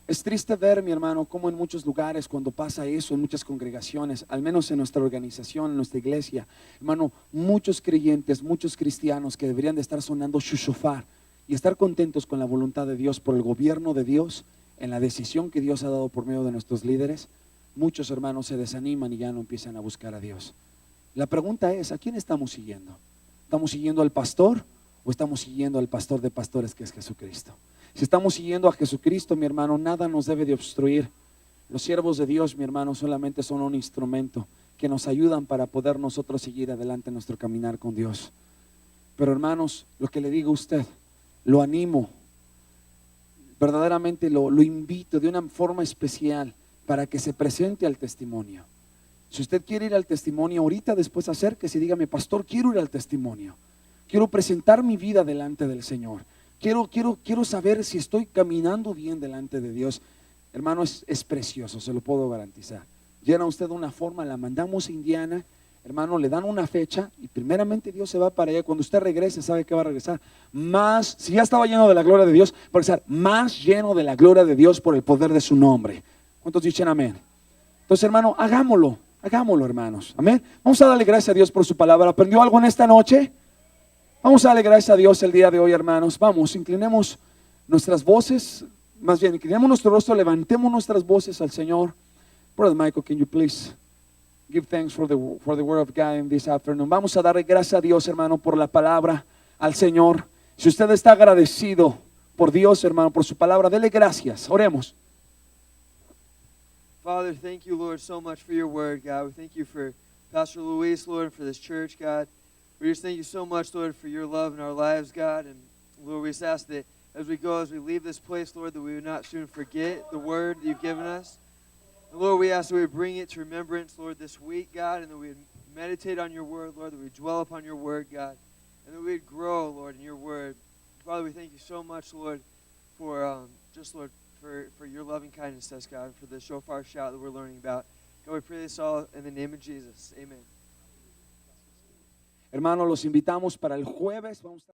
Es triste ver, mi hermano, cómo en muchos lugares cuando pasa eso, en muchas congregaciones, al menos en nuestra organización, en nuestra iglesia, hermano, muchos creyentes, muchos cristianos que deberían de estar sonando su shofar y estar contentos con la voluntad de Dios, por el gobierno de Dios, en la decisión que Dios ha dado por medio de nuestros líderes, muchos hermanos se desaniman y ya no empiezan a buscar a Dios. La pregunta es, ¿a quién estamos siguiendo? ¿Estamos siguiendo al pastor o estamos siguiendo al pastor de pastores, que es Jesucristo? Si estamos siguiendo a Jesucristo, mi hermano, nada nos debe de obstruir. Los siervos de Dios, mi hermano, solamente son un instrumento que nos ayudan para poder nosotros seguir adelante en nuestro caminar con Dios. Pero hermanos, lo que le digo a usted, lo animo, verdaderamente lo invito de una forma especial para que se presente al testimonio. Si usted quiere ir al testimonio ahorita, después acérquese y dígame, pastor, quiero ir al testimonio. Quiero presentar mi vida delante del Señor. Quiero saber si estoy caminando bien delante de Dios. Hermano, es precioso, se lo puedo garantizar. Llena usted una forma, la mandamos a Indiana, hermano, le dan una fecha y primeramente Dios se va para allá. Cuando usted regrese, sabe que va a regresar más, si ya estaba lleno de la gloria de Dios, va a regresar más lleno de la gloria de Dios por el poder de su nombre. ¿Cuántos dicen amén? Entonces, hermano, hagámoslo, hermanos. Amén. Vamos a darle gracias a Dios por su palabra. ¿Aprendió algo en esta noche? Vamos a darle gracias a Dios el día de hoy, hermanos. Vamos, inclinemos nuestras voces, más bien, inclinemos nuestro rostro, levantemos nuestras voces al Señor. Brother Michael, can you please give thanks for the word of God in this afternoon? Vamos a darle gracias a Dios, hermano, por la palabra, al Señor. Si usted está agradecido por Dios, hermano, por su palabra, dele gracias. Oremos. Father, thank you, Lord, so much for your word, God. We thank you for Pastor Luis, Lord, and for this church, God. We just thank you so much, Lord, for your love in our lives, God. And Lord, we just ask that as we leave this place, Lord, that we would not soon forget the word that you've given us. And Lord, we ask that we would bring it to remembrance, Lord, this week, God, and that we would meditate on your word, Lord, that we would dwell upon your word, God, and that we would grow, Lord, in your word. Father, we thank you so much, Lord, for for your loving kindness to us, God, for the shofar shout that we're learning about. God, we pray this all in the name of Jesus. Amen. Hermanos, los invitamos para el jueves. Vamos a